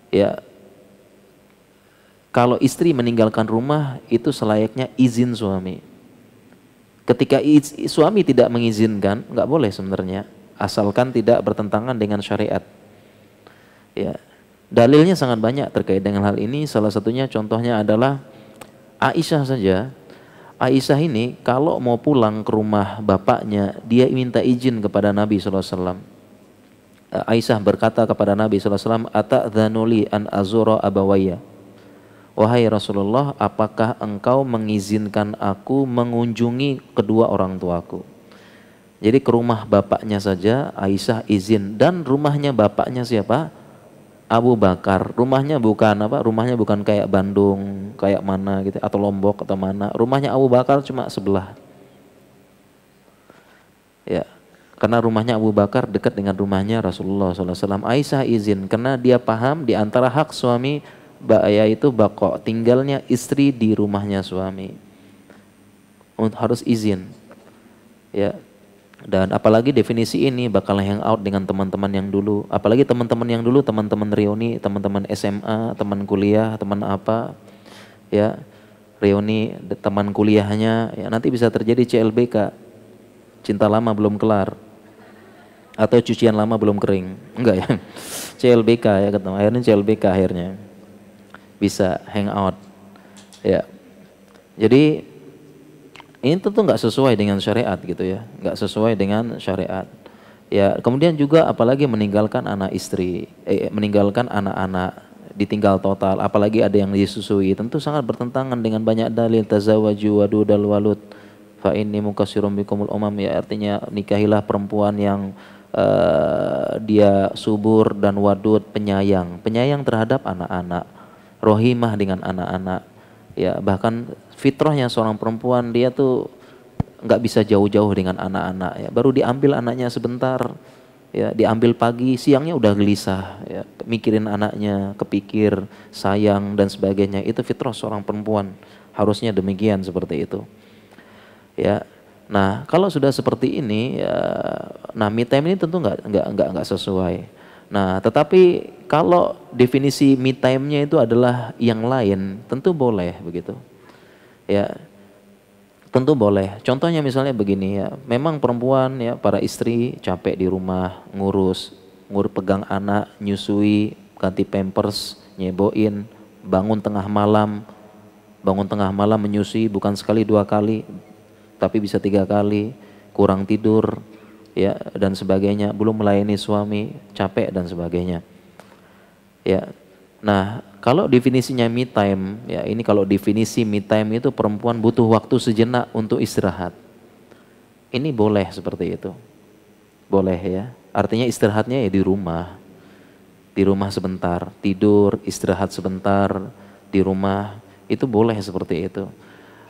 [SPEAKER 1] ya kalau istri meninggalkan rumah itu selayaknya izin suami. Ketika suami tidak mengizinkan, nggak boleh sebenarnya. Asalkan tidak bertentangan dengan syariat. Ya, dalilnya sangat banyak terkait dengan hal ini. Salah satunya contohnya adalah Aisyah saja. Aisyah ini kalau mau pulang ke rumah bapaknya, dia minta izin kepada Nabi SAW. Aisyah berkata kepada Nabi SAW, "Ata'dhanuli an azura abawaya." Wahai Rasulullah, apakah engkau mengizinkan aku mengunjungi kedua orang tuaku? Jadi ke rumah bapaknya saja Aisyah izin, dan rumahnya bapaknya siapa? Abu Bakar. Rumahnya bukan kayak Bandung, kayak mana gitu atau Lombok atau mana. Rumahnya Abu Bakar cuma sebelah. Ya. Karena rumahnya Abu Bakar dekat dengan rumahnya Rasulullah SAW. Aisyah izin karena dia paham di antara hak suami yaitu baqo, tinggalnya istri di rumahnya suami. Harus izin. Ya. Dan apalagi definisi ini bakal hangout dengan teman-teman yang dulu. Apalagi teman-teman yang dulu, teman-teman reuni, teman-teman SMA, teman kuliah, teman apa. Ya, reuni teman kuliahnya, ya nanti bisa terjadi CLBK. Cinta lama belum kelar. Atau cucian lama belum kering. Enggak ya. CLBK ya ketemu. Akhirnya CLBK akhirnya. Bisa hangout. Ya. Jadi ini tentu nggak sesuai dengan syariat gitu ya, nggak sesuai dengan syariat. Ya, kemudian juga apalagi meninggalkan anak istri, meninggalkan anak-anak, ditinggal total, apalagi ada yang disusui, tentu sangat bertentangan dengan banyak dalil. Tazawwaju wadudal walud, fa inni mukatsirum bikumul umam, ya artinya nikahilah perempuan yang dia subur dan wadud, penyayang terhadap anak-anak, rohimah dengan anak-anak. Ya, bahkan fitrahnya seorang perempuan dia tuh nggak bisa jauh-jauh dengan anak-anak ya. Baru diambil anaknya sebentar ya, diambil pagi, siangnya udah gelisah ya, mikirin anaknya, kepikir, sayang dan sebagainya. Itu fitrah seorang perempuan, harusnya demikian seperti itu. Ya. Nah, kalau sudah seperti ini ya, nah me time ini tentu nggak sesuai. Nah, tetapi kalau definisi me time-nya itu adalah yang lain, tentu boleh begitu. Ya, tentu boleh. Contohnya misalnya begini ya, memang perempuan ya, para istri capek di rumah, ngurus pegang anak, nyusui, ganti pampers, nyeboin, bangun tengah malam menyusui bukan sekali 2 kali, tapi bisa 3 kali, kurang tidur, ya dan sebagainya, belum melayani suami, capek dan sebagainya. Ya, nah kalau definisinya me time, ya ini kalau definisi me time itu perempuan butuh waktu sejenak untuk istirahat. Ini boleh seperti itu, boleh ya. Artinya istirahatnya ya di rumah sebentar, tidur, istirahat sebentar di rumah, itu boleh seperti itu.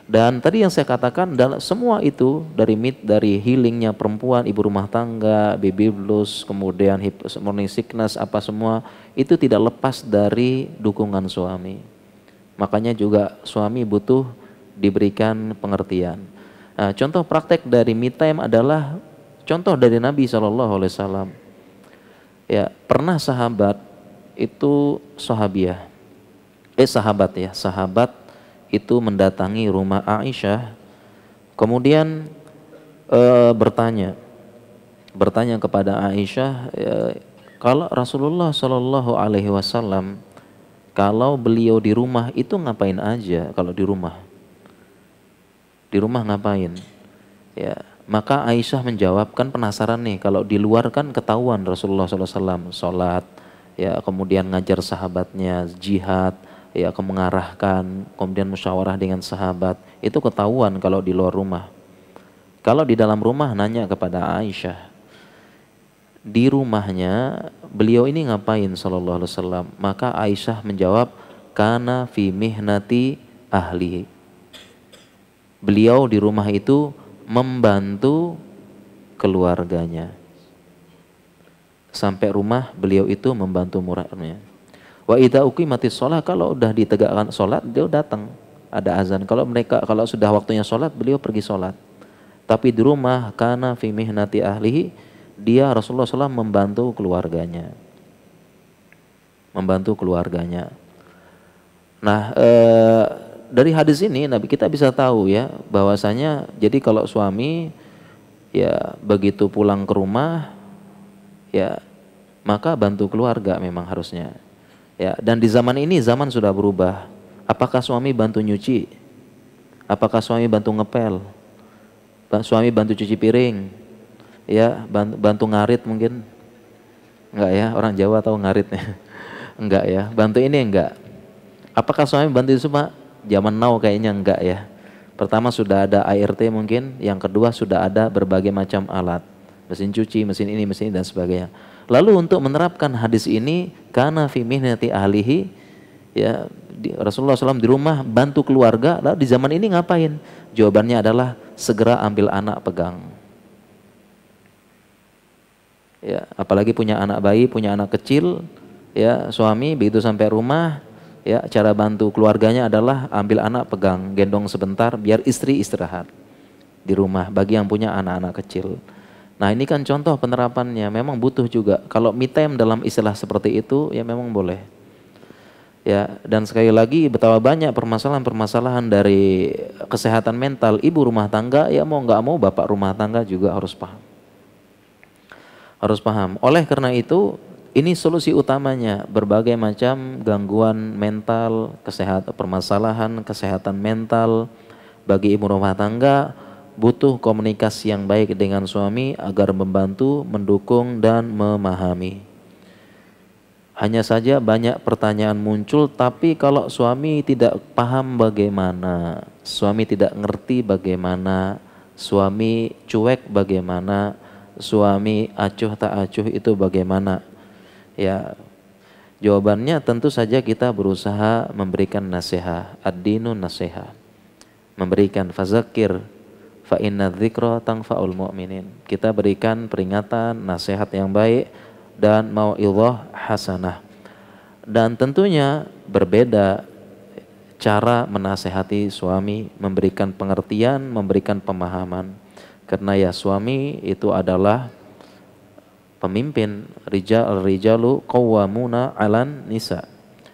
[SPEAKER 1] Dan tadi yang saya katakan, semua itu dari healingnya perempuan, ibu rumah tangga, baby blues, kemudian morning sickness, apa semua itu tidak lepas dari dukungan suami. Makanya juga suami butuh diberikan pengertian. Nah, contoh praktek dari me time adalah contoh dari Nabi SAW. Ya, pernah sahabat itu sahabat itu mendatangi rumah Aisyah, kemudian bertanya kepada Aisyah, kalau Rasulullah Shallallahu Alaihi Wasallam kalau beliau di rumah itu ngapain aja? Kalau di rumah ngapain? Ya, maka Aisyah menjawab, kan penasaran nih, kalau di luar kan ketahuan Rasulullah SAW sholat, ya kemudian ngajar sahabatnya, jihad, ya mengarahkan, kemudian musyawarah dengan sahabat, itu ketahuan kalau di luar rumah. Kalau di dalam rumah nanya kepada Aisyah, di rumahnya beliau ini ngapain sallallahu alaihi wasallam? Maka Aisyah menjawab, kana fi mihnati ahli. Beliau di rumah itu membantu keluarganya. Sampai rumah beliau itu membantu muridnya. Wa idza uqimatis shalah, kalau udah ditegakkan salat dia datang, ada azan. Kalau sudah waktunya salat beliau pergi salat. Tapi di rumah kana fi mihnati ahlihi, dia Rasulullah SAW membantu keluarganya. Nah, dari hadis ini Nabi kita bisa tahu ya bahwasanya jadi kalau suami ya begitu pulang ke rumah ya maka bantu keluarga memang harusnya. Ya, dan di zaman ini zaman sudah berubah. Apakah suami bantu nyuci? Apakah suami bantu ngepel? Suami bantu cuci piring? Ya, bantu ngarit mungkin? Enggak ya, orang Jawa tahu ngaritnya. Enggak ya, bantu ini enggak. Apakah suami bantu itu semua? Zaman now kayaknya enggak ya. Pertama sudah ada ART mungkin, yang kedua sudah ada berbagai macam alat. Mesin cuci, mesin ini dan sebagainya. Lalu untuk menerapkan hadis ini, kana fi mihnati ahlihi, ya Rasulullah SAW di rumah bantu keluarga. Lalu di zaman ini ngapain? Jawabannya adalah segera ambil anak pegang. Ya, apalagi punya anak bayi, punya anak kecil, ya suami begitu sampai rumah, ya cara bantu keluarganya adalah ambil anak pegang, gendong sebentar biar istri istirahat di rumah bagi yang punya anak-anak kecil. Nah ini kan contoh penerapannya, memang butuh juga. Kalau me time dalam istilah seperti itu ya memang boleh. Ya, dan sekali lagi betapa banyak permasalahan-permasalahan dari kesehatan mental ibu rumah tangga, ya mau nggak mau bapak rumah tangga juga harus paham. Oleh karena itu ini solusi utamanya, berbagai macam gangguan mental, permasalahan kesehatan mental bagi ibu rumah tangga butuh komunikasi yang baik dengan suami agar membantu, mendukung dan memahami. Hanya saja banyak pertanyaan muncul, tapi kalau suami tidak paham bagaimana, suami tidak ngerti bagaimana, suami cuek bagaimana, suami acuh tak acuh itu bagaimana? Ya, jawabannya tentu saja kita berusaha memberikan nasihat, ad-dinu nasihat. Memberikan fazakir fa inna dzikra tanfa'ul mu'minin. Kita berikan peringatan, nasihat yang baik dan mau'izah hasanah. Dan tentunya berbeda cara menasehati suami, memberikan pengertian, memberikan pemahaman. Karena ya suami itu adalah pemimpin, rijalu qawwamuna 'alan nisa.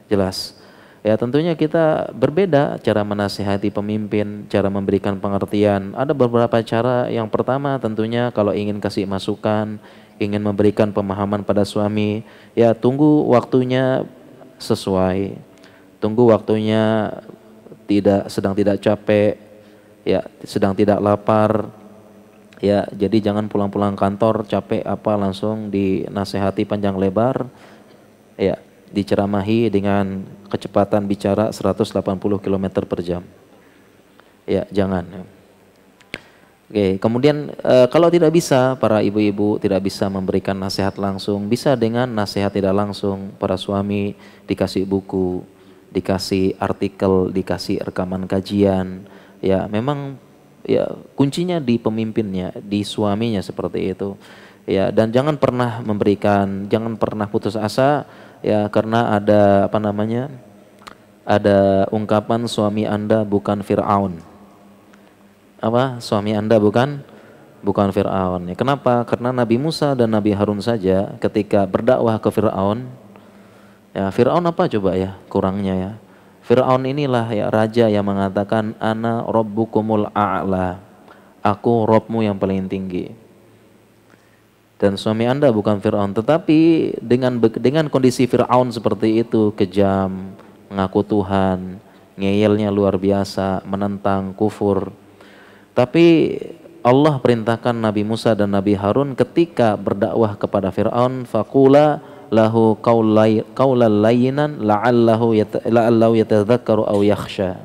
[SPEAKER 1] Jelas. Ya tentunya kita berbeda cara menasihati pemimpin, cara memberikan pengertian. Ada beberapa cara. Yang pertama tentunya kalau ingin kasih masukan, ingin memberikan pemahaman pada suami, ya tunggu waktunya sesuai. tunggu waktunya, sedang tidak capek, ya, sedang tidak lapar, ya, jadi jangan pulang-pulang kantor capek apa langsung dinasehati panjang lebar, ya, diceramahi dengan kecepatan bicara 180 km per jam. Ya, jangan. Oke, kemudian kalau tidak bisa, para ibu-ibu tidak bisa memberikan nasihat langsung, bisa dengan nasihat tidak langsung. Para suami dikasih buku, dikasih artikel, dikasih rekaman kajian. Ya, memang ya kuncinya di pemimpinnya, di suaminya seperti itu. Ya, dan jangan pernah putus asa ya, karena ada ada ungkapan suami Anda bukan Fir'aun. Suami Anda bukan Fir'aun. Ya, kenapa? Karena Nabi Musa dan Nabi Harun saja ketika berdakwah ke Fir'aun, ya Fir'aun apa coba ya kurangnya ya. Fir'aun inilah ya raja yang mengatakan ana rabbukumul a'la. Aku Robmu yang paling tinggi. Dan suami Anda bukan Fir'aun, tetapi dengan kondisi Fir'aun seperti itu, kejam, mengaku Tuhan, ngeyelnya luar biasa, menentang, kufur. Tapi Allah perintahkan Nabi Musa dan Nabi Harun ketika berdakwah kepada Fir'aun, faqula lahu qaulan layyinan la'allahu yatadzakkaru aw yakhsha.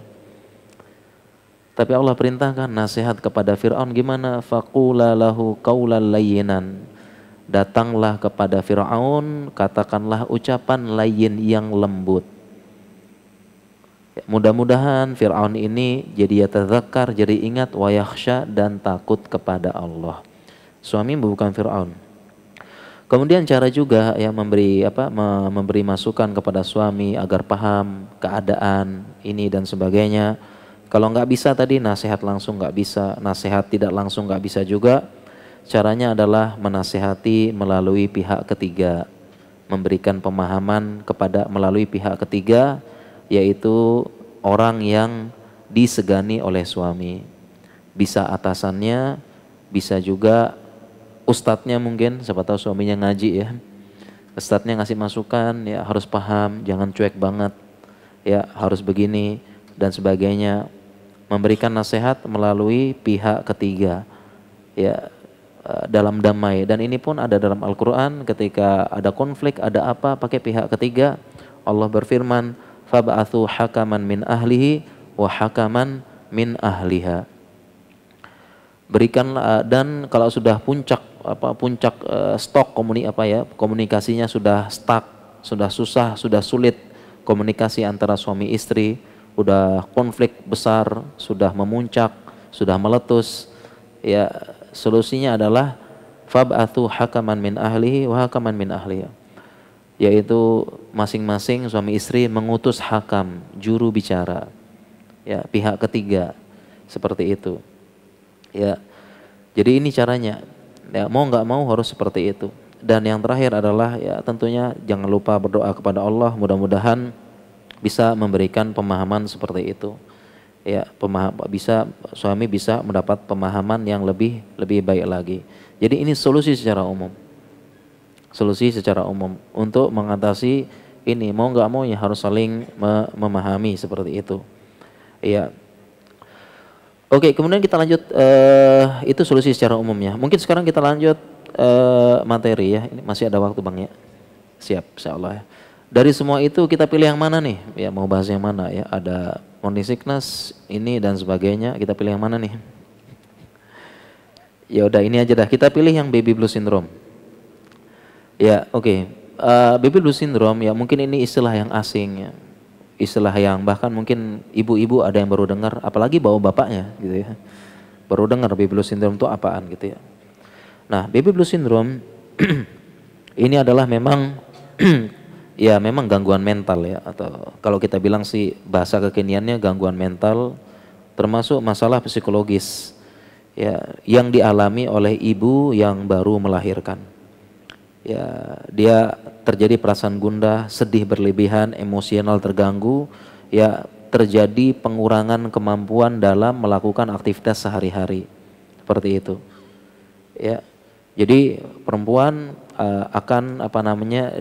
[SPEAKER 1] Tapi Allah perintahkan nasihat kepada Fir'aun gimana? Faqula lahu qaulan layyinan. Datanglah kepada Fir'aun, katakanlah ucapan layyin yang lembut. Mudah-mudahan Fir'aun ini jadi yatadzakkar, jadi ingat, wa yakhsha, dan takut kepada Allah. Suami bukan Fir'aun. Kemudian cara juga ya memberi masukan kepada suami agar paham keadaan ini dan sebagainya. Kalau nggak bisa tadi nasihat langsung nggak bisa, nasihat tidak langsung nggak bisa juga. Caranya adalah menasihati melalui pihak ketiga, memberikan pemahaman melalui pihak ketiga, yaitu orang yang disegani oleh suami. Bisa atasannya, bisa juga ustadznya mungkin, siapa tahu suaminya ngaji ya. Ustadznya ngasih masukan, ya harus paham, jangan cuek banget, ya harus begini dan sebagainya. Memberikan nasihat melalui pihak ketiga, ya dalam damai. Dan ini pun ada dalam Al-Quran, ketika ada konflik, ada apa, pakai pihak ketiga. Allah berfirman, fab'athu hakaman min ahlihi wa hakaman min ahliha. Berikanlah, dan kalau sudah puncak stok komunikasinya sudah stuck, sudah susah, sudah sulit komunikasi antara suami istri, sudah konflik besar, sudah memuncak, sudah meletus, ya solusinya adalah fab'athu hakaman min ahlihi wa hakaman min ahliha, yaitu masing-masing suami istri mengutus hakam, juru bicara, ya pihak ketiga, seperti itu. Ya, jadi ini caranya. Ya, mau nggak mau harus seperti itu. Dan yang terakhir adalah ya tentunya jangan lupa berdoa kepada Allah, mudah-mudahan bisa memberikan pemahaman seperti itu. Ya, suami bisa mendapat pemahaman yang lebih baik lagi. Jadi ini solusi secara umum. Solusi secara umum untuk mengatasi ini, mau nggak mau ya harus saling memahami seperti itu. Ya. Oke, kemudian kita lanjut, itu solusi secara umumnya. Mungkin sekarang kita lanjut materi ya. Ini masih ada waktu Bang ya. Siap, insyaallah ya. Dari semua itu kita pilih yang mana nih? Ya mau bahas yang mana ya? Ada morning sickness ini dan sebagainya. Kita pilih yang mana nih? Ya udah ini aja dah. Kita pilih yang baby blue syndrome. Ya oke. Baby blue syndrome ya mungkin ini istilah yang asing ya. Istilah yang bahkan mungkin ibu-ibu ada yang baru dengar, apalagi bawa bapaknya gitu ya. Baru dengar baby blue syndrome itu apaan gitu ya. Nah, baby blue syndrome ini adalah memang ya memang gangguan mental ya, atau kalau kita bilang sih bahasa kekiniannya gangguan mental, termasuk masalah psikologis ya yang dialami oleh ibu yang baru melahirkan. Ya, dia terjadi perasaan gundah, sedih berlebihan, emosional terganggu, ya terjadi pengurangan kemampuan dalam melakukan aktivitas sehari-hari. Seperti itu. Ya. Jadi perempuan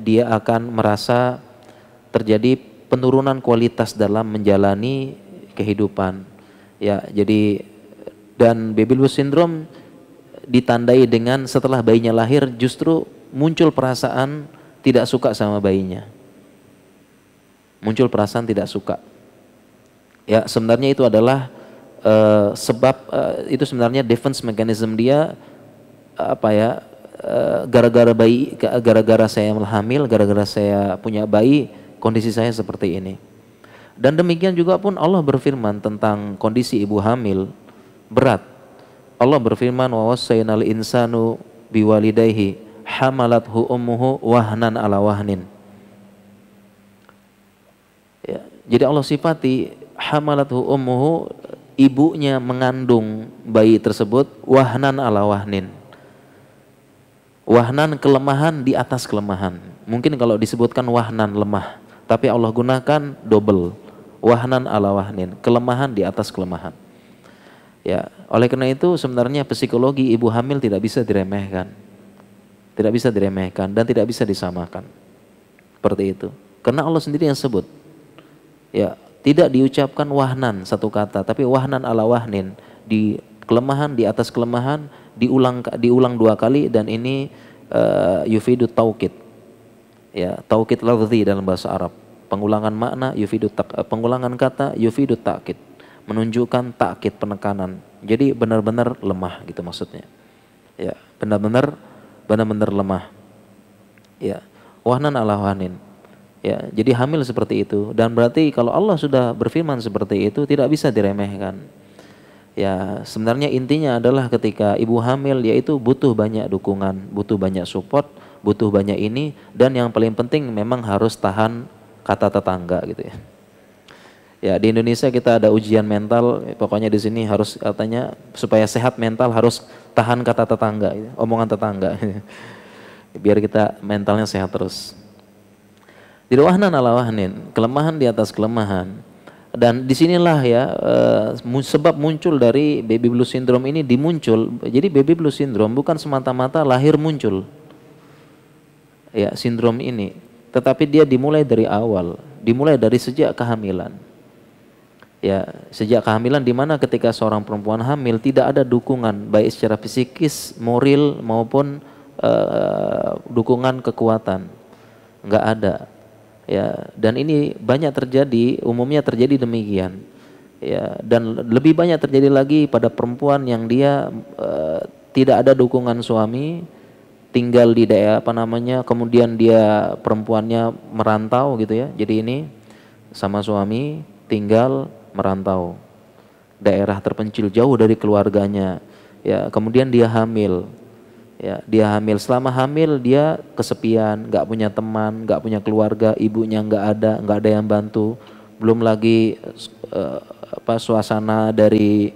[SPEAKER 1] dia akan merasa terjadi penurunan kualitas dalam menjalani kehidupan. Ya, jadi dan baby blues syndrome ditandai dengan setelah bayinya lahir justru muncul perasaan tidak suka sama bayinya. Muncul perasaan tidak suka. Ya, sebenarnya itu adalah itu sebenarnya defense mechanism dia gara-gara saya hamil, gara-gara saya punya bayi, kondisi saya seperti ini. Dan demikian juga pun Allah berfirman tentang kondisi ibu hamil berat. Allah berfirman wa wassaynal insanu biwalidayhi hamalathu ummuhu wahnan ala wahnin. Ya, jadi Allah sifati hamalathu ummuhu, ibunya mengandung bayi tersebut wahnan ala wahnin. Wahnan kelemahan di atas kelemahan. Mungkin kalau disebutkan wahnan lemah, tapi Allah gunakan double. Wahnan ala wahnin, kelemahan di atas kelemahan. Ya, oleh karena itu sebenarnya psikologi ibu hamil tidak bisa diremehkan. Tidak bisa diremehkan dan tidak bisa disamakan. Seperti itu. Karena Allah sendiri yang sebut. Ya, tidak diucapkan wahnan satu kata, tapi wahnan ala wahnin, di kelemahan di atas kelemahan, diulang dua kali, dan ini yufidu taukid. Ya, taukid lafzi dalam bahasa Arab. Pengulangan makna pengulangan kata yufidu taukid, menunjukkan takkid, penekanan. Jadi benar-benar lemah gitu maksudnya. Ya, benar-benar lemah. Ya, wahnan ala wahnin. Ya, jadi hamil seperti itu, dan berarti kalau Allah sudah berfirman seperti itu tidak bisa diremehkan. Ya, sebenarnya intinya adalah ketika ibu hamil yaitu butuh banyak dukungan, butuh banyak support, butuh banyak ini, dan yang paling penting memang harus tahan kata tetangga gitu ya. Ya, di Indonesia kita ada ujian mental, pokoknya di sini harus katanya supaya sehat mental harus tahan kata tetangga, omongan tetangga. Biar kita mentalnya sehat terus. Di wahnan ala wahnin, kelemahan di atas kelemahan. Dan disinilah ya sebab muncul dari baby blues syndrome ini dimuncul. Jadi baby blues syndrome bukan semata-mata lahir muncul. Ya, sindrom ini, tetapi dia dimulai dari awal, dimulai dari sejak kehamilan. Ya, sejak kehamilan, di mana ketika seorang perempuan hamil tidak ada dukungan baik secara psikis, moral maupun dukungan kekuatan, nggak ada. Ya, dan ini banyak terjadi, umumnya terjadi demikian. Ya, dan lebih banyak terjadi lagi pada perempuan yang dia tidak ada dukungan suami, tinggal di daerah kemudian dia perempuannya merantau gitu ya. Jadi ini sama suami tinggal merantau, daerah terpencil jauh dari keluarganya. Ya, kemudian dia hamil. Ya, dia hamil, selama hamil dia kesepian, nggak punya teman, nggak punya keluarga, ibunya nggak ada yang bantu. Belum lagi suasana dari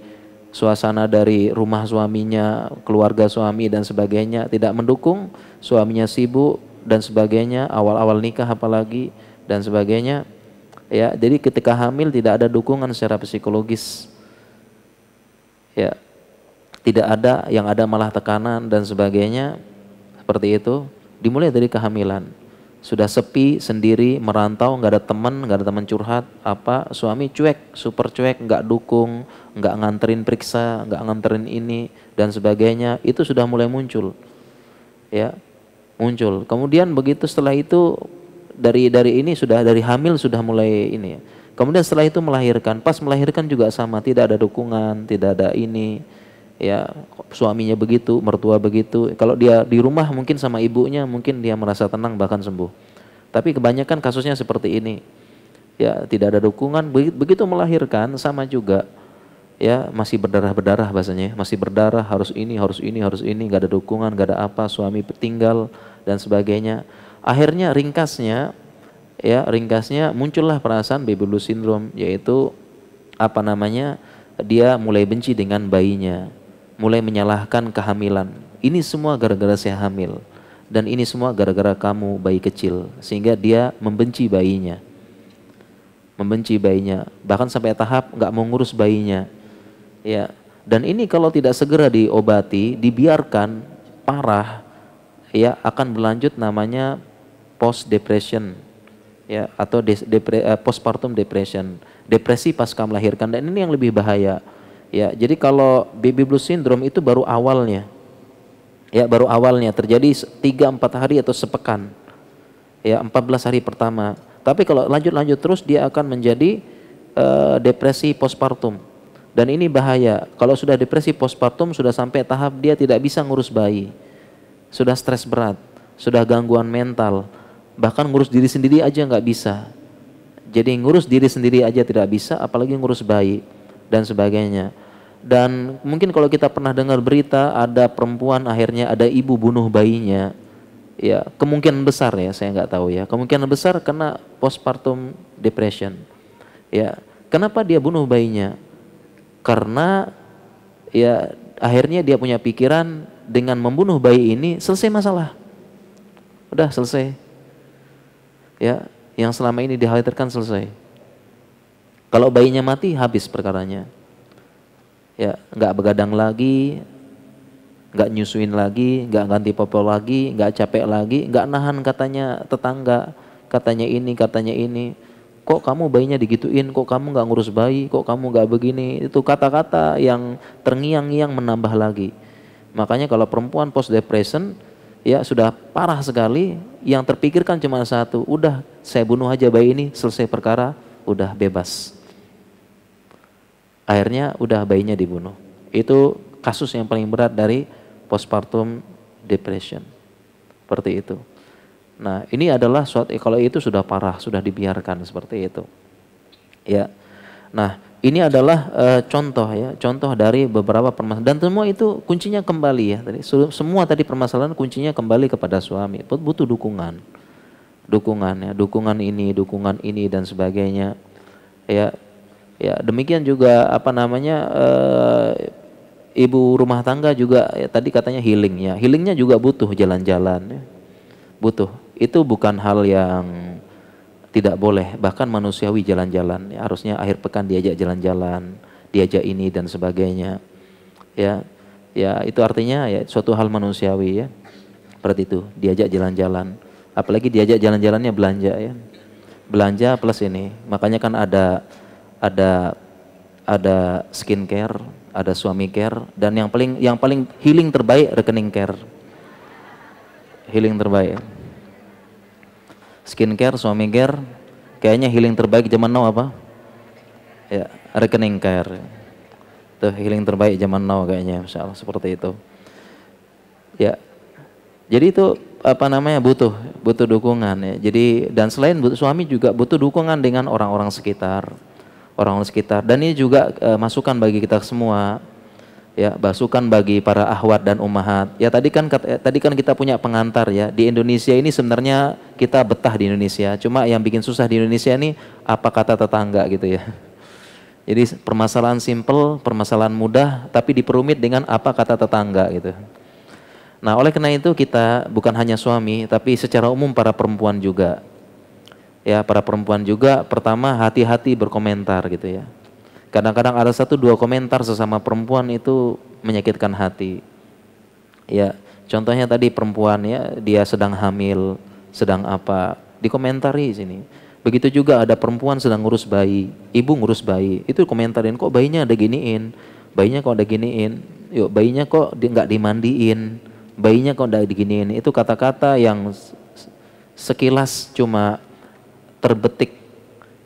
[SPEAKER 1] rumah suaminya, keluarga suami dan sebagainya tidak mendukung, suaminya sibuk dan sebagainya, awal-awal nikah apalagi dan sebagainya. Ya, jadi ketika hamil tidak ada dukungan secara psikologis. Ya, tidak ada, yang ada malah tekanan dan sebagainya, seperti itu. Dimulai dari kehamilan, sudah sepi sendiri, merantau, nggak ada teman curhat, suami cuek, super cuek, nggak dukung, nggak nganterin periksa, nggak nganterin ini dan sebagainya. Itu sudah mulai muncul, ya, muncul. Kemudian begitu setelah itu dari ini sudah dari hamil sudah mulai ini. Kemudian setelah itu melahirkan, pas melahirkan juga sama, tidak ada dukungan, tidak ada ini. Ya, suaminya begitu, mertua begitu. Kalau dia di rumah mungkin sama ibunya, mungkin dia merasa tenang bahkan sembuh. Tapi kebanyakan kasusnya seperti ini. Ya, tidak ada dukungan, begitu melahirkan sama juga. Ya, masih berdarah-berdarah bahasanya, masih berdarah, harus ini, enggak ada dukungan, enggak ada apa, suami tinggal dan sebagainya. Akhirnya ringkasnya muncullah perasaan baby blues syndrome, yaitu dia mulai benci dengan bayinya, mulai menyalahkan kehamilan. Ini semua gara-gara saya hamil, dan ini semua gara-gara kamu bayi kecil, sehingga dia membenci bayinya, bahkan sampai tahap nggak mau ngurus bayinya. Ya, dan ini kalau tidak segera diobati, dibiarkan parah, ya akan berlanjut namanya post depression. ya, atau postpartum depression, depresi pasca melahirkan, dan ini yang lebih bahaya. Ya, jadi kalau baby blues syndrome itu baru awalnya. Ya, baru awalnya terjadi 3-4 hari atau sepekan. Ya, 14 hari pertama. Tapi kalau lanjut terus dia akan menjadi depresi postpartum. Dan ini bahaya. Kalau sudah depresi postpartum sudah sampai tahap dia tidak bisa ngurus bayi. Sudah stres berat, sudah gangguan mental. Bahkan ngurus diri sendiri aja nggak bisa. Jadi ngurus diri sendiri aja tidak bisa, apalagi ngurus bayi dan sebagainya. Dan mungkin kalau kita pernah dengar berita ada perempuan akhirnya ada ibu bunuh bayinya, ya kemungkinan besar ya, saya nggak tahu ya, kemungkinan besar kena postpartum depression. Ya, kenapa dia bunuh bayinya? Karena ya akhirnya dia punya pikiran dengan membunuh bayi ini selesai masalah, udah selesai. Ya, yang selama ini dikhawatirkan selesai. Kalau bayinya mati habis perkaranya. Ya, nggak begadang lagi, nggak nyusuin lagi, nggak ganti popol lagi, nggak capek lagi, nggak nahan katanya tetangga, katanya ini. Kok kamu bayinya digituin, kok kamu nggak ngurus bayi, kok kamu nggak begini. Itu kata-kata yang terngiang-ngiang menambah lagi. Makanya kalau perempuan post depression, ya sudah parah sekali, yang terpikirkan cuma satu, udah saya bunuh aja bayi ini, selesai perkara, udah bebas. Akhirnya udah bayinya dibunuh. Itu kasus yang paling berat dari postpartum depression. Seperti itu. Nah, ini adalah suatu, kalau itu sudah parah, sudah dibiarkan seperti itu. Ya. Nah, ini adalah contoh ya, contoh dari beberapa permasalahan, dan semua itu kuncinya kembali ya tadi. Semua tadi permasalahan kuncinya kembali kepada suami. Butuh dukungan. Dukungan ini dan sebagainya. Ya, demikian juga ibu rumah tangga juga ya, tadi katanya healing ya. Healingnya juga butuh jalan-jalan ya. Butuh. Itu bukan hal yang tidak boleh, bahkan manusiawi jalan-jalan. Ya, harusnya akhir pekan diajak jalan-jalan, diajak ini dan sebagainya. Ya. Ya, itu artinya ya suatu hal manusiawi ya. Seperti itu, diajak jalan-jalan. Apalagi diajak jalan-jalannya belanja ya. Belanja plus ini. Makanya kan ada skincare, ada suami care, dan yang paling healing terbaik rekening care. Healing terbaik. Skincare, suami care, kayaknya healing terbaik zaman now apa? Ya, rekening care. Itu healing terbaik zaman now kayaknya, insyaallah seperti itu. Ya. Jadi itu butuh dukungan ya. Jadi dan selain suami juga butuh dukungan dengan orang-orang sekitar. Dan ini juga masukan bagi kita semua ya, masukan bagi para ahwat dan ummahat ya. Tadi kan kita punya pengantar ya, di Indonesia ini sebenarnya kita betah di Indonesia, cuma yang bikin susah di Indonesia ini apa kata tetangga gitu ya. Jadi permasalahan simple, permasalahan mudah, tapi diperumit dengan apa kata tetangga gitu. Nah, oleh karena itu kita bukan hanya suami, tapi secara umum para perempuan juga. Ya, para perempuan juga pertama hati-hati berkomentar gitu ya. Kadang-kadang ada 1-2 komentar sesama perempuan itu menyakitkan hati. Ya, contohnya tadi perempuan ya, dia sedang hamil, sedang apa, dikomentari sini. Begitu juga ada perempuan sedang ngurus bayi, ibu ngurus bayi, itu komentarin, kok bayinya ada giniin, yuk bayinya kok nggak dimandiin, bayinya kok nggak diginiin. Itu kata-kata yang sekilas cuma terbetik,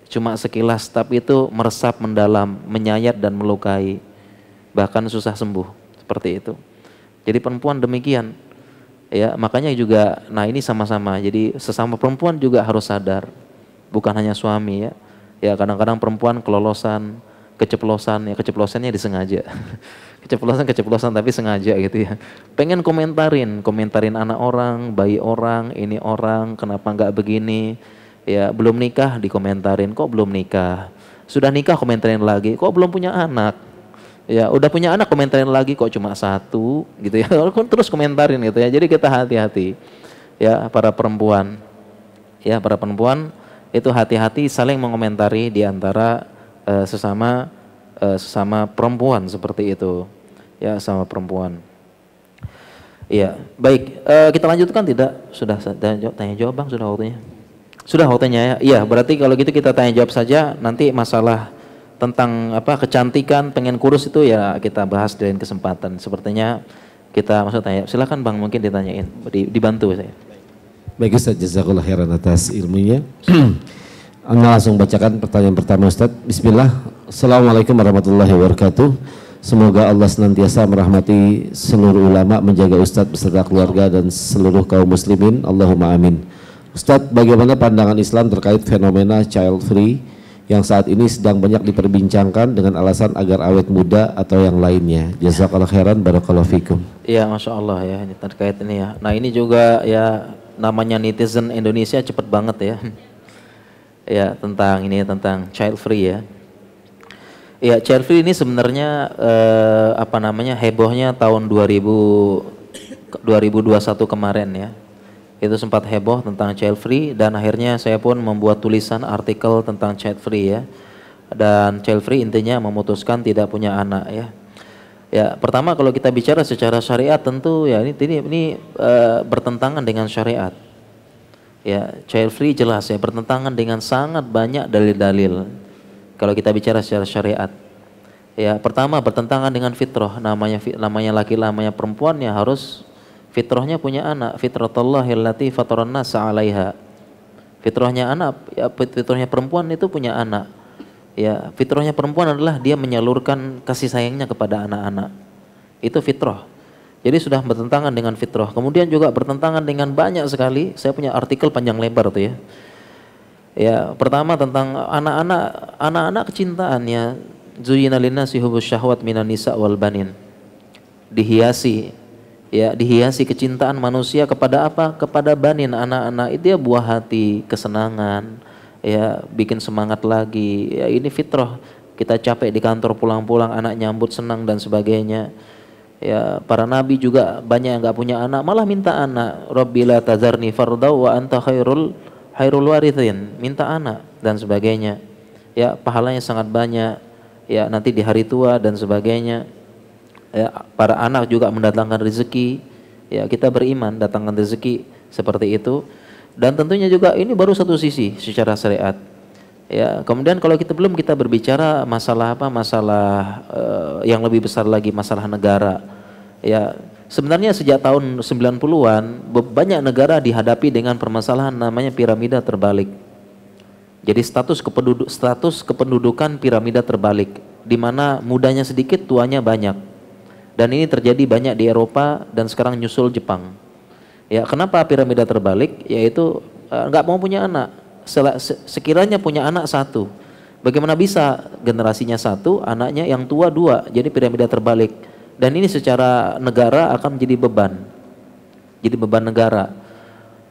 [SPEAKER 1] cuma sekilas, tapi itu meresap mendalam, menyayat dan melukai, bahkan susah sembuh, seperti itu. Jadi perempuan demikian ya, makanya juga nah ini sama-sama, jadi sesama perempuan juga harus sadar, bukan hanya suami ya. Ya kadang-kadang perempuan keceplosannya disengaja. keceplosan tapi sengaja gitu ya. Pengen komentarin anak orang, bayi orang, ini orang, kenapa nggak begini. Ya belum nikah dikomentarin, kok belum nikah. Sudah nikah komentarin lagi, kok belum punya anak. Ya udah punya anak komentarin lagi, kok cuma 1 gitu ya. Terus komentarin gitu ya. Jadi kita hati-hati ya para perempuan. Ya para perempuan itu hati-hati saling mengomentari di antara sesama perempuan seperti itu. Ya sama perempuan. Iya, baik. Kita lanjutkan tidak? Sudah tanya jawab Bang, sudah waktunya. Sudah waktunya ya. Iya, berarti kalau gitu kita tanya jawab saja. Nanti masalah tentang apa kecantikan, pengen kurus itu ya kita bahas di lain kesempatan. Sepertinya kita maksud tanya. Silakan Bang, mungkin ditanyain, dibantu saya.
[SPEAKER 2] Baik Ustaz, jazakallah khairan atas ilmunya. Anda langsung bacakan pertanyaan pertama Ustaz. Bismillah. Assalamualaikum warahmatullahi wabarakatuh. Semoga Allah senantiasa merahmati seluruh ulama, menjaga Ustaz beserta keluarga dan seluruh kaum muslimin. Allahumma amin. Ustaz, bagaimana pandangan Islam terkait fenomena child free yang saat ini sedang banyak diperbincangkan dengan alasan agar awet muda atau yang lainnya? Jazakallah khairan, barakallahu fikum.
[SPEAKER 1] Iya, Masya Allah ya, ini terkait ini ya. Nah ini juga ya namanya netizen Indonesia cepet banget ya. Ya tentang ini, tentang child free ya. Ya child free ini sebenarnya apa namanya hebohnya tahun 2021 kemarin ya. Itu sempat heboh tentang child free dan akhirnya saya pun membuat tulisan artikel tentang child free ya. Dan child free intinya memutuskan tidak punya anak ya. Ya, pertama kalau kita bicara secara syariat tentu ya ini bertentangan dengan syariat. Ya, child free jelas ya bertentangan dengan sangat banyak dalil-dalil. Kalau kita bicara secara syariat. Ya, pertama bertentangan dengan fitrah, namanya laki, namanya perempuan ya harus fitrahnya punya anak, fitratullahil lati fataran nasa 'alaiha. Fitrahnya anak, ya fitrahnya perempuan itu punya anak. Ya, fitrahnya perempuan adalah dia menyalurkan kasih sayangnya kepada anak-anak. Itu fitrah. Jadi sudah bertentangan dengan fitrah. Kemudian juga bertentangan dengan banyak sekali. Saya punya artikel panjang lebar tuh ya. Ya, pertama tentang anak-anak kecintaannya. Zuyyina linnasi hubbus syahwat minan nisa wal banin. Dihiasi kecintaan manusia kepada apa? Kepada banin, anak-anak. Itu ya buah hati, kesenangan, ya bikin semangat lagi. Ya ini fitrah. Kita capek di kantor, pulang-pulang anak nyambut senang dan sebagainya. Ya para nabi juga banyak yang nggak punya anak, malah minta anak. Rabbila tazarni fardau wa anta khairul warithin. Minta anak dan sebagainya. Ya pahalanya sangat banyak. Ya nanti di hari tua dan sebagainya. Ya, para anak juga mendatangkan rezeki. Ya kita beriman datangkan rezeki seperti itu. Dan tentunya juga ini baru satu sisi secara syariat. Ya kemudian kalau kita berbicara masalah apa, masalah yang lebih besar lagi, masalah negara. Ya sebenarnya sejak tahun 90-an banyak negara dihadapi dengan permasalahan namanya piramida terbalik. Jadi status kependudukan piramida terbalik, di mana mudanya sedikit, tuanya banyak. Dan ini terjadi banyak di Eropa dan sekarang nyusul Jepang. Ya, kenapa piramida terbalik? Yaitu nggak mau punya anak. Sekiranya punya anak satu, bagaimana bisa generasinya satu, anaknya yang tua dua? Jadi piramida terbalik. Dan ini secara negara akan menjadi beban. Jadi beban negara.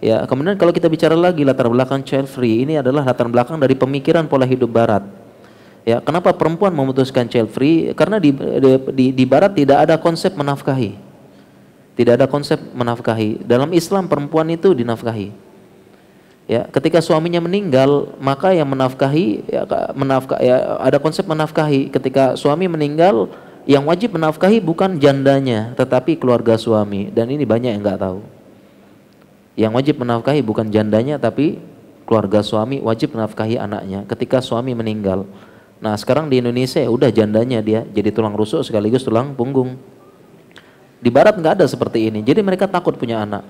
[SPEAKER 1] Ya, kemudian kalau kita bicara lagi latar belakang child free, ini adalah latar belakang dari pemikiran pola hidup Barat. Ya, kenapa perempuan memutuskan child free? Karena di Barat tidak ada konsep menafkahi. Tidak ada konsep menafkahi. Dalam Islam perempuan itu dinafkahi. Ya, ketika suaminya meninggal, maka yang menafkahi ada konsep menafkahi. Ketika suami meninggal, yang wajib menafkahi bukan jandanya, tetapi keluarga suami. Dan ini banyak yang nggak tahu. Yang wajib menafkahi bukan jandanya, tapi keluarga suami wajib menafkahi anaknya ketika suami meninggal. Nah sekarang di Indonesia ya udah jandanya dia jadi tulang rusuk sekaligus tulang punggung. Di Barat nggak ada seperti ini, jadi mereka takut punya anak.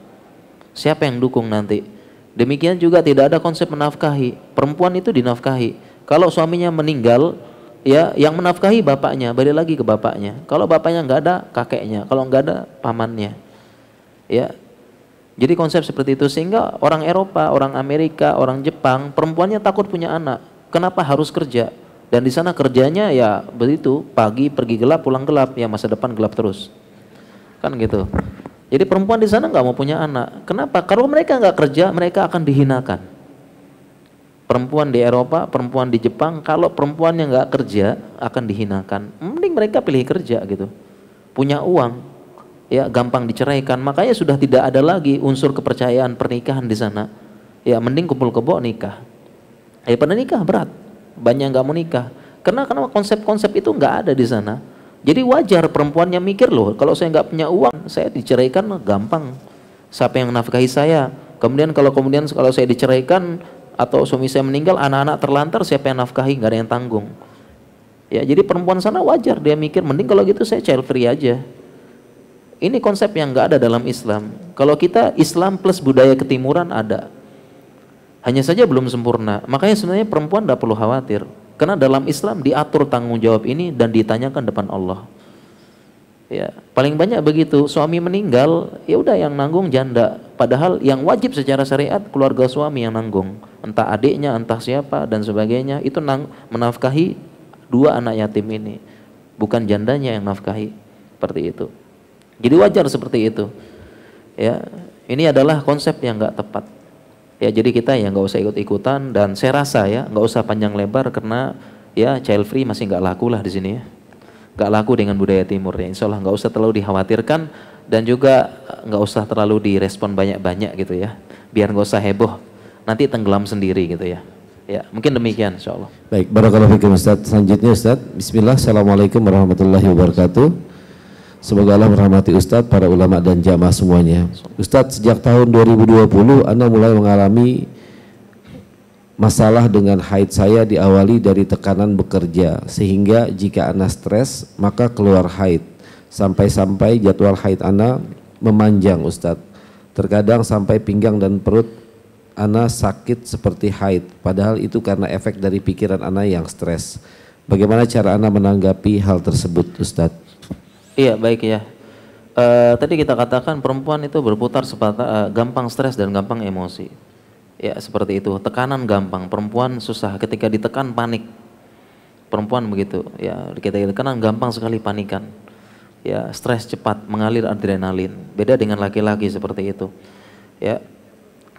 [SPEAKER 1] Siapa yang dukung nanti? Demikian juga tidak ada konsep menafkahi. Perempuan itu dinafkahi. Kalau suaminya meninggal, ya yang menafkahi bapaknya, balik lagi ke bapaknya. Kalau bapaknya nggak ada, kakeknya. Kalau nggak ada, pamannya. Ya, jadi konsep seperti itu sehingga orang Eropa, orang Amerika, orang Jepang, perempuannya takut punya anak. Kenapa harus kerja? Dan di sana kerjanya ya begitu, pagi pergi gelap, pulang gelap, ya masa depan gelap terus. Kan gitu. Jadi perempuan di sana nggak mau punya anak. Kenapa? Kalau mereka nggak kerja, mereka akan dihinakan. Perempuan di Eropa, perempuan di Jepang, kalau perempuannya nggak kerja akan dihinakan. Mending mereka pilih kerja gitu. Punya uang, ya gampang diceraikan. Makanya sudah tidak ada lagi unsur kepercayaan pernikahan di sana. Ya mending kumpul kebo nikah. Pada nikah berat. Banyak nggak mau nikah karena konsep-konsep itu nggak ada di sana. Jadi wajar perempuannya mikir loh, kalau saya nggak punya uang, saya diceraikan gampang. Siapa yang nafkahi saya? Kemudian kalau saya diceraikan, Atau suami saya meninggal, anak-anak terlantar, siapa yang nafkahi? Nggak ada yang tanggung. Ya, jadi perempuan sana wajar dia mikir, mending kalau gitu saya child free aja. Ini konsep yang nggak ada dalam Islam. Kalau kita Islam plus budaya ketimuran ada, hanya saja belum sempurna. Makanya sebenarnya perempuan nggak perlu khawatir, karena dalam Islam diatur tanggung jawab ini dan ditanyakan depan Allah. Ya, paling banyak begitu. Suami meninggal, ya udah yang nanggung janda. Padahal yang wajib secara syariat keluarga suami yang nanggung, entah adiknya, entah siapa dan sebagainya. Itu menafkahi dua anak yatim ini, bukan jandanya yang nafkahi. Seperti itu. Jadi wajar seperti itu. Ya, ini adalah konsep yang nggak tepat. Ya, jadi kita ya nggak usah ikut-ikutan, dan saya rasa ya nggak usah panjang lebar, karena ya child free masih nggak laku lah di sini ya. Nggak laku dengan budaya timur ya. Insya Allah nggak usah terlalu dikhawatirkan, dan juga nggak usah terlalu direspon banyak-banyak gitu ya. Biar nggak usah heboh, nanti tenggelam sendiri gitu ya. Ya, mungkin demikian insya Allah.
[SPEAKER 2] Baik, barakallahu fikum Ustaz. Selanjutnya Ustaz, bismillah, assalamualaikum warahmatullahi wabarakatuh. Semoga Allah merahmati Ustaz, para ulama dan jamaah semuanya. Ustaz, sejak tahun 2020 Ana mulai mengalami masalah dengan haid. Saya diawali dari tekanan bekerja, sehingga jika Ana stres maka keluar haid. Sampai-sampai jadwal haid Ana memanjang Ustaz. Terkadang sampai pinggang dan perut Ana sakit seperti haid, padahal itu karena efek dari pikiran Ana yang stres. Bagaimana cara Ana menanggapi hal tersebut Ustaz?
[SPEAKER 1] Iya, baik ya. Tadi kita katakan perempuan itu berputar gampang stres dan gampang emosi. Ya, seperti itu. Tekanan gampang. Perempuan susah, ketika ditekan panik. Perempuan begitu. Ya, ketika ditekan gampang sekali panikan. Ya, stres cepat, mengalir adrenalin. Beda dengan laki-laki seperti itu. Ya.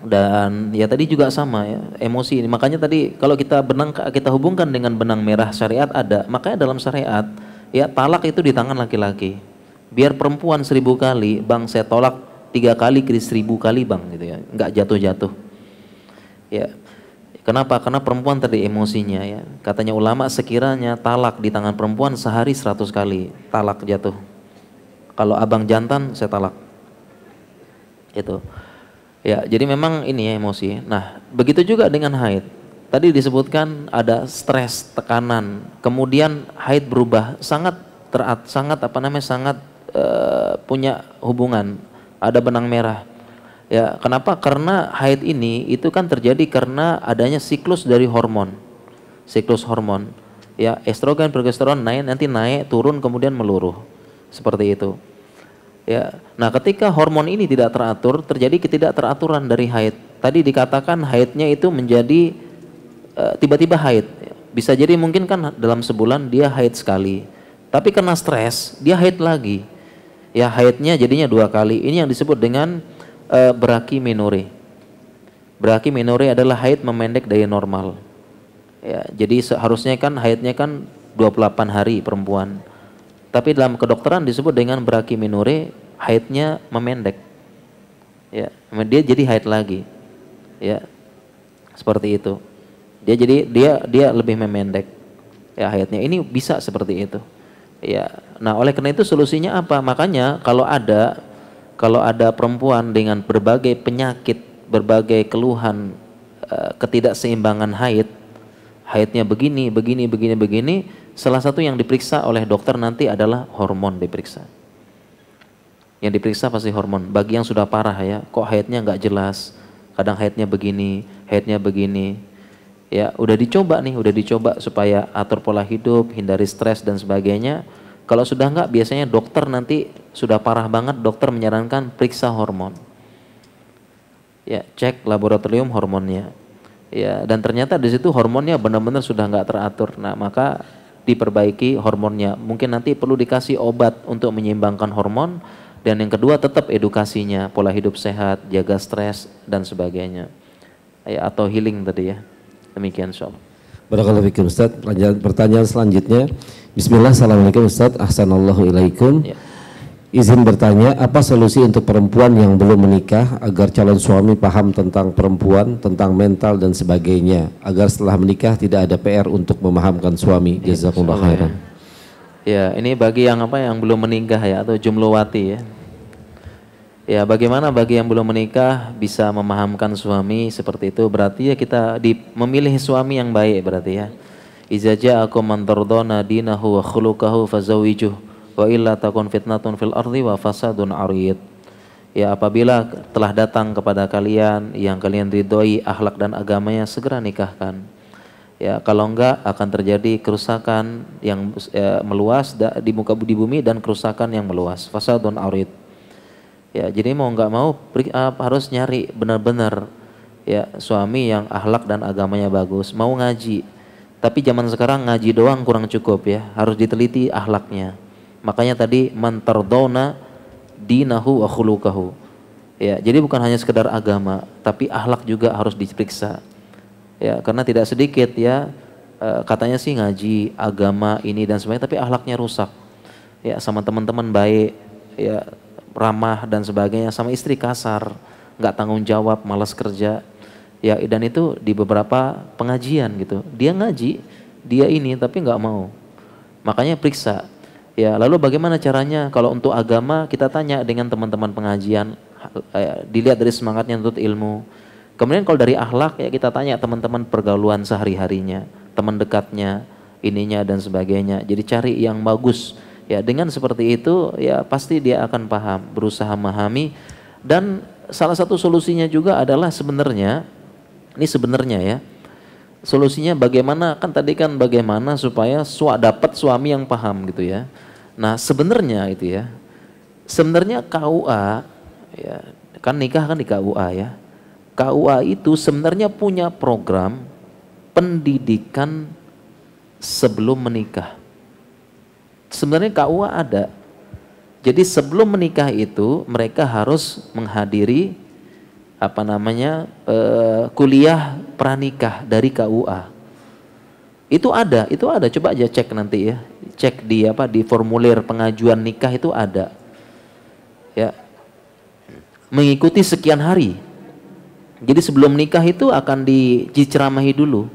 [SPEAKER 1] Dan ya tadi juga sama ya, emosi ini. Makanya tadi kalau kita hubungkan dengan benang merah syariat ada. Makanya dalam syariat ya talak itu di tangan laki-laki. Biar perempuan 1000 kali, bang saya tolak 3 kali ke 1000 kali bang gitu ya, nggak jatuh-jatuh. Ya, kenapa? Karena perempuan tadi emosinya ya. Katanya ulama sekiranya talak di tangan perempuan sehari 100 kali talak jatuh. Kalau abang jantan saya talak. Itu. Ya, jadi memang ini ya emosi. Nah, begitu juga dengan haid. Tadi disebutkan ada stres, tekanan, kemudian haid berubah, sangat punya hubungan, ada benang merah. Ya, kenapa? Karena haid ini itu kan terjadi karena adanya siklus dari hormon. Siklus hormon. Ya, estrogen, progesteron nanti naik, turun, kemudian meluruh. Seperti itu. Ya, nah ketika hormon ini tidak teratur, terjadi ketidakteraturan dari haid. Tadi dikatakan haidnya itu menjadi tiba-tiba haid. Bisa jadi mungkin kan dalam sebulan dia haid sekali, tapi karena stres dia haid lagi. Ya, haidnya jadinya 2 kali. Ini yang disebut dengan brachymenorrhea. Brachymenorrhea adalah haid memendek dari normal. Ya, jadi seharusnya kan haidnya kan 28 hari perempuan. Tapi dalam kedokteran disebut dengan brachymenorrhea, haidnya memendek. Ya, dia jadi haid lagi. Ya. Seperti itu. Dia lebih memendek. Ya, haidnya ini bisa seperti itu. Ya. Nah, oleh karena itu solusinya apa? Makanya kalau ada perempuan dengan berbagai penyakit, berbagai keluhan, ketidakseimbangan haidnya begini, salah satu yang diperiksa oleh dokter nanti adalah hormon diperiksa. Yang diperiksa pasti hormon. Bagi yang sudah parah ya, kok haidnya nggak jelas, kadang haidnya begini, ya udah dicoba supaya atur pola hidup, hindari stres dan sebagainya. Kalau sudah nggak, biasanya dokter nanti sudah parah banget, dokter menyarankan periksa hormon. Ya, cek laboratorium hormonnya. Ya, dan ternyata di situ hormonnya benar-benar sudah nggak teratur. Nah, maka diperbaiki hormonnya. Mungkin nanti perlu dikasih obat untuk menyeimbangkan hormon, dan yang kedua tetap edukasinya, pola hidup sehat, jaga stres dan sebagainya. Ya, atau healing tadi ya. Demikian insyaallah.
[SPEAKER 2] Barakallahu fikum Ustaz. Pertanyaan selanjutnya. Bismillah, assalamualaikum Ustaz. Ahsanallahu ilaikum. Ya. Izin bertanya, apa solusi untuk perempuan yang belum menikah agar calon suami paham tentang perempuan, tentang mental dan sebagainya, agar setelah menikah tidak ada PR untuk memahamkan suami? Jazakumullah khairan.
[SPEAKER 1] Ya, ini bagi yang belum menikah ya, atau jumlowati ya. Ya, bagaimana bagi yang belum menikah bisa memahamkan suami seperti itu? Berarti ya kita memilih suami yang baik berarti ya. Iza ja'akum man tardawna dinahu wa khuluquhu fazawijuh wa illa takun fitnatun fil ardi wa fasadun 'arid. Ya, apabila telah datang kepada kalian yang kalian ridhoi akhlak dan agamanya, segera nikahkan. Ya, kalau enggak akan terjadi kerusakan yang meluas di muka bumi dan kerusakan yang meluas. Fasadun 'arid. Ya, jadi mau nggak mau harus nyari benar-benar ya suami yang akhlak dan agamanya bagus, mau ngaji. Tapi zaman sekarang ngaji doang kurang cukup ya, harus diteliti akhlaknya. Makanya tadi man tardawna dinahu wa khuluquhu. Ya, jadi bukan hanya sekedar agama, tapi akhlak juga harus diperiksa. Ya, karena tidak sedikit ya katanya sih ngaji agama ini dan sebagainya, tapi akhlaknya rusak. Ya, sama teman-teman baik, ya ramah dan sebagainya, sama istri kasar, nggak tanggung jawab, malas kerja, ya dan itu di beberapa pengajian gitu, dia ngaji, dia ini tapi nggak mau, makanya periksa. Ya, lalu bagaimana caranya? Kalau untuk agama kita tanya dengan teman-teman pengajian, dilihat dari semangatnya untuk ilmu. Kemudian kalau dari akhlak ya kita tanya teman-teman pergaulan sehari-harinya, teman dekatnya, ininya dan sebagainya. Jadi cari yang bagus. Ya, dengan seperti itu ya pasti dia akan paham, berusaha memahami. Dan salah satu solusinya juga adalah sebenarnya ya, solusinya bagaimana, kan tadi kan bagaimana supaya dapat suami yang paham gitu ya. Nah sebenarnya itu ya, sebenarnya KUA ya, kan nikah kan di KUA ya. KUA itu sebenarnya punya program pendidikan sebelum menikah. Sebenarnya KUA ada. Jadi sebelum menikah itu mereka harus menghadiri kuliah pranikah dari KUA. Itu ada. Coba aja cek nanti ya. Cek di formulir pengajuan nikah itu ada. Ya. Mengikuti sekian hari. Jadi sebelum nikah itu akan diceramahi dulu.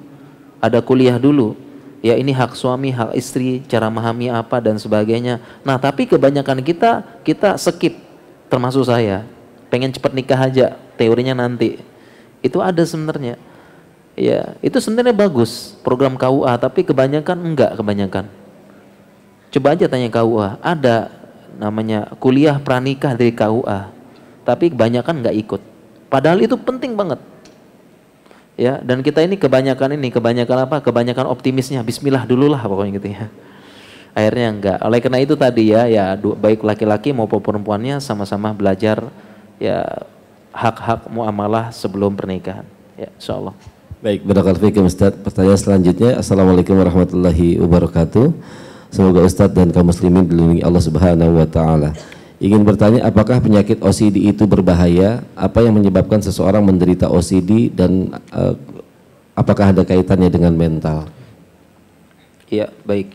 [SPEAKER 1] Ada kuliah dulu. Ya, ini hak suami, hak istri, cara memahami apa dan sebagainya. Nah, tapi kebanyakan kita skip, termasuk saya. Pengen cepat nikah aja, teorinya nanti. Itu ada sebenarnya. Ya, itu sebenarnya bagus program KUA, tapi kebanyakan enggak. Coba aja tanya KUA, ada namanya kuliah pranikah dari KUA. Tapi kebanyakan enggak ikut. Padahal itu penting banget. Ya, dan kita ini kebanyakan optimisnya, bismillah dulu lah pokoknya gitu ya. Akhirnya enggak. Oleh karena itu tadi ya baik laki-laki maupun perempuannya sama-sama belajar ya hak-hak muamalah sebelum pernikahan. Ya, insyaallah.
[SPEAKER 2] Baik, barakallahu fiikum Ustaz. Pertanyaan selanjutnya, Assalamualaikum warahmatullahi wabarakatuh. Semoga Ustaz dan kaum muslimin dilindungi Allah Subhanahu wa taala. Ingin bertanya, apakah penyakit OCD itu berbahaya? Apa yang menyebabkan seseorang menderita OCD dan apakah ada kaitannya dengan mental?
[SPEAKER 1] Ya, baik.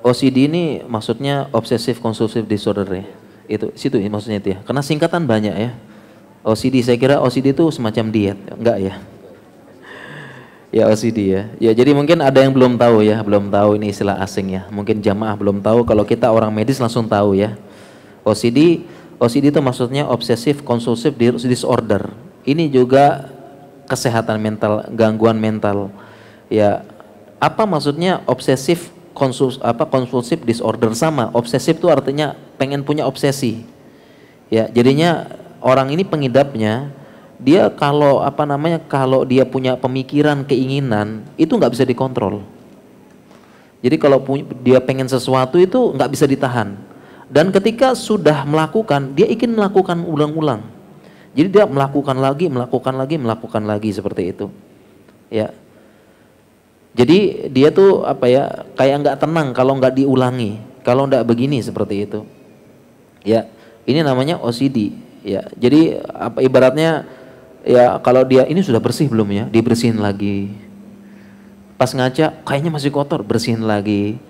[SPEAKER 1] OCD ini maksudnya obsessive compulsive disorder ya. Situ maksudnya itu ya. Karena singkatan banyak ya. OCD, saya kira OCD itu semacam diet, enggak ya? Ya OCD ya. Ya jadi mungkin ada yang belum tahu ini istilah asing ya. Mungkin jamaah belum tahu, kalau kita orang medis langsung tahu ya. OCD itu maksudnya obsessive compulsive disorder. Ini juga kesehatan mental, gangguan mental. Ya, apa maksudnya obsessive compulsive disorder? Sama, obsesif itu artinya pengen punya obsesi. Ya, jadinya orang ini pengidapnya, dia kalau dia punya pemikiran, keinginan, itu nggak bisa dikontrol. Jadi kalau dia pengen sesuatu itu nggak bisa ditahan. Dan ketika sudah melakukan, dia ingin melakukan ulang-ulang. Jadi dia melakukan lagi seperti itu. Ya. Jadi dia tuh kayak nggak tenang kalau nggak diulangi, kalau nggak begini seperti itu. Ya, ini namanya OCD. Ya, jadi ibaratnya ya kalau dia ini sudah bersih belum ya, dibersihin lagi. Pas ngaca kayaknya masih kotor, bersihin lagi.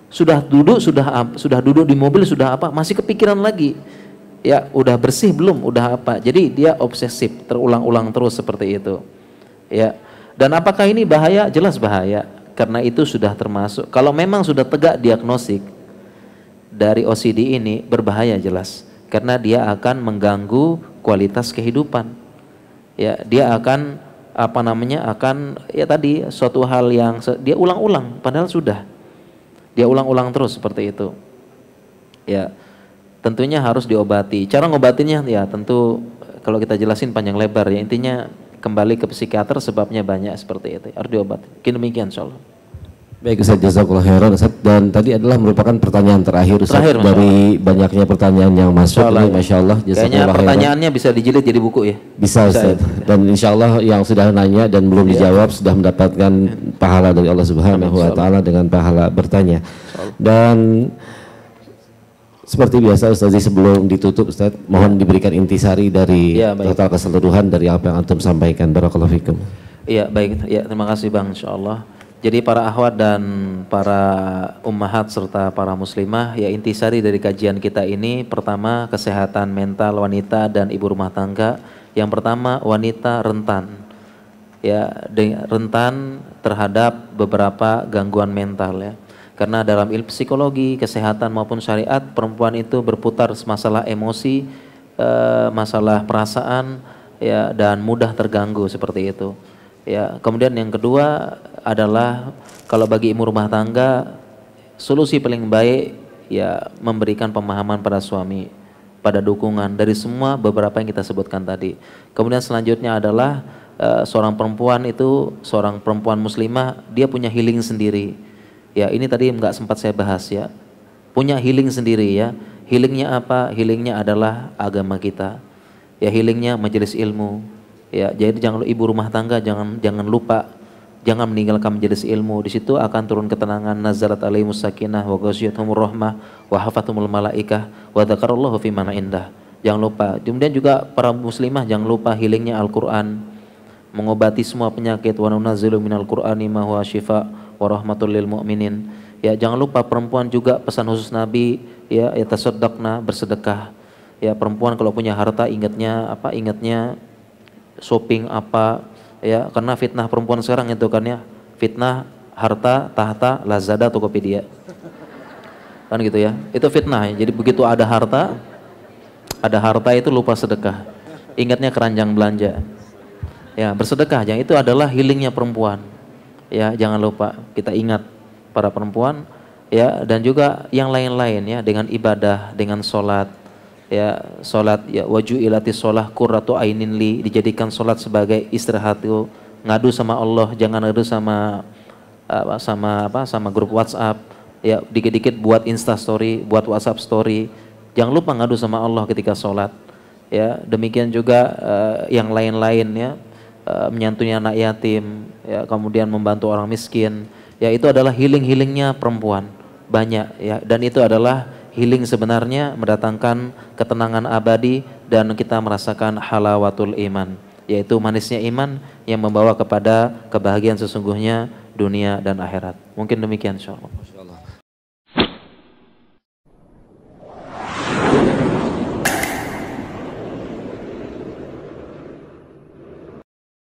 [SPEAKER 1] Sudah duduk di mobil masih kepikiran lagi. Ya, udah bersih belum, udah apa. Jadi dia obsesif, terulang-ulang terus seperti itu. Ya. Dan apakah ini bahaya? Jelas bahaya. Karena itu sudah termasuk, kalau memang sudah tegak diagnostik dari OCD ini, berbahaya jelas. karena dia akan mengganggu kualitas kehidupan. Ya, dia akan akan ya tadi suatu hal yang dia ulang-ulang padahal sudah. Dia ulang-ulang terus seperti itu. Ya, tentunya harus diobati. Cara ngobatinnya ya tentu kalau kita jelasin panjang lebar ya, intinya kembali ke psikiater, sebabnya banyak seperti itu. Harus diobati. Mungkin demikian insyaallah.
[SPEAKER 2] Baik Ustaz, jazakallahu khairan Ustaz. Dan tadi adalah merupakan pertanyaan terakhir Ustaz dari banyaknya pertanyaan yang masuk ini, Masya Allah.
[SPEAKER 1] Kayaknya pertanyaannya bisa dijilid jadi buku ya?
[SPEAKER 2] Bisa Ustaz. Dan insya Allah yang sudah nanya dan belum dijawab sudah mendapatkan pahala dari Allah Subhanahu wa Ta'ala dengan pahala bertanya. Dan seperti biasa Ustaz, sebelum ditutup Ustaz, mohon diberikan intisari dari total keseluruhan dari apa yang antum sampaikan. Barakallahu fikum.
[SPEAKER 1] Iya baik, ya terima kasih Bang, insya Allah. Jadi para akhwat dan para ummahat serta para muslimah, ya intisari dari kajian kita ini, pertama kesehatan mental wanita dan ibu rumah tangga. Yang pertama, wanita rentan, ya rentan terhadap beberapa gangguan mental ya. Karena dalam ilmu psikologi, kesehatan maupun syariat, perempuan itu berputar masalah emosi, masalah perasaan, ya, dan mudah terganggu seperti itu. Ya, kemudian yang kedua adalah kalau bagi ibu rumah tangga, solusi paling baik ya memberikan pemahaman pada suami, pada dukungan dari semua beberapa yang kita sebutkan tadi. Kemudian selanjutnya adalah seorang perempuan muslimah, dia punya healing sendiri. Ya, ini tadi nggak sempat saya bahas ya. Punya healing sendiri ya. Healingnya apa? Healingnya adalah agama kita. Ya, healingnya majelis ilmu. Ya, jadi jangan ibu rumah tangga jangan lupa, jangan meninggalkan majelis ilmu. Di situ akan turun ketenangan, nazarat alaihimus sakinah wa ghashiyatuhumur rahmah wa hafathumul malaikah wa dzakarallahu fi man indah. Jangan lupa. Kemudian juga para muslimah jangan lupa healingnya Al-Qur'an, mengobati semua penyakit. Wa nunazzilu minal qur'ani ma huwa syifa wa rahmatul lil mu'minin. Ya, jangan lupa perempuan juga pesan khusus Nabi ya, yatasaddaqna, bersedekah. Ya, perempuan kalau punya harta ingatnya shopping apa ya, karena fitnah perempuan sekarang itu kan ya, fitnah harta tahta Lazada Tokopedia kan gitu ya, itu fitnah ya. Jadi begitu ada harta itu lupa sedekah, ingatnya keranjang belanja ya, bersedekah yang itu adalah healingnya perempuan ya. Jangan lupa kita ingat para perempuan ya, dan juga yang lain-lain ya, dengan ibadah, dengan sholat ya, sholat ya, waju'ilatis sholah qurratu ainin li, dijadikan sholat sebagai istirahat itu. Ngadu sama Allah, jangan ngadu sama grup WhatsApp ya, dikit-dikit buat Insta story, buat WhatsApp story. Jangan lupa ngadu sama Allah ketika sholat ya. Demikian juga yang lain-lain ya, menyantuni anak yatim ya, kemudian membantu orang miskin ya, itu adalah healingnya perempuan banyak ya, dan itu adalah healing sebenarnya, mendatangkan ketenangan abadi dan kita merasakan halawatul iman, yaitu manisnya iman yang membawa kepada kebahagiaan sesungguhnya dunia dan akhirat. Mungkin demikian insyaallah.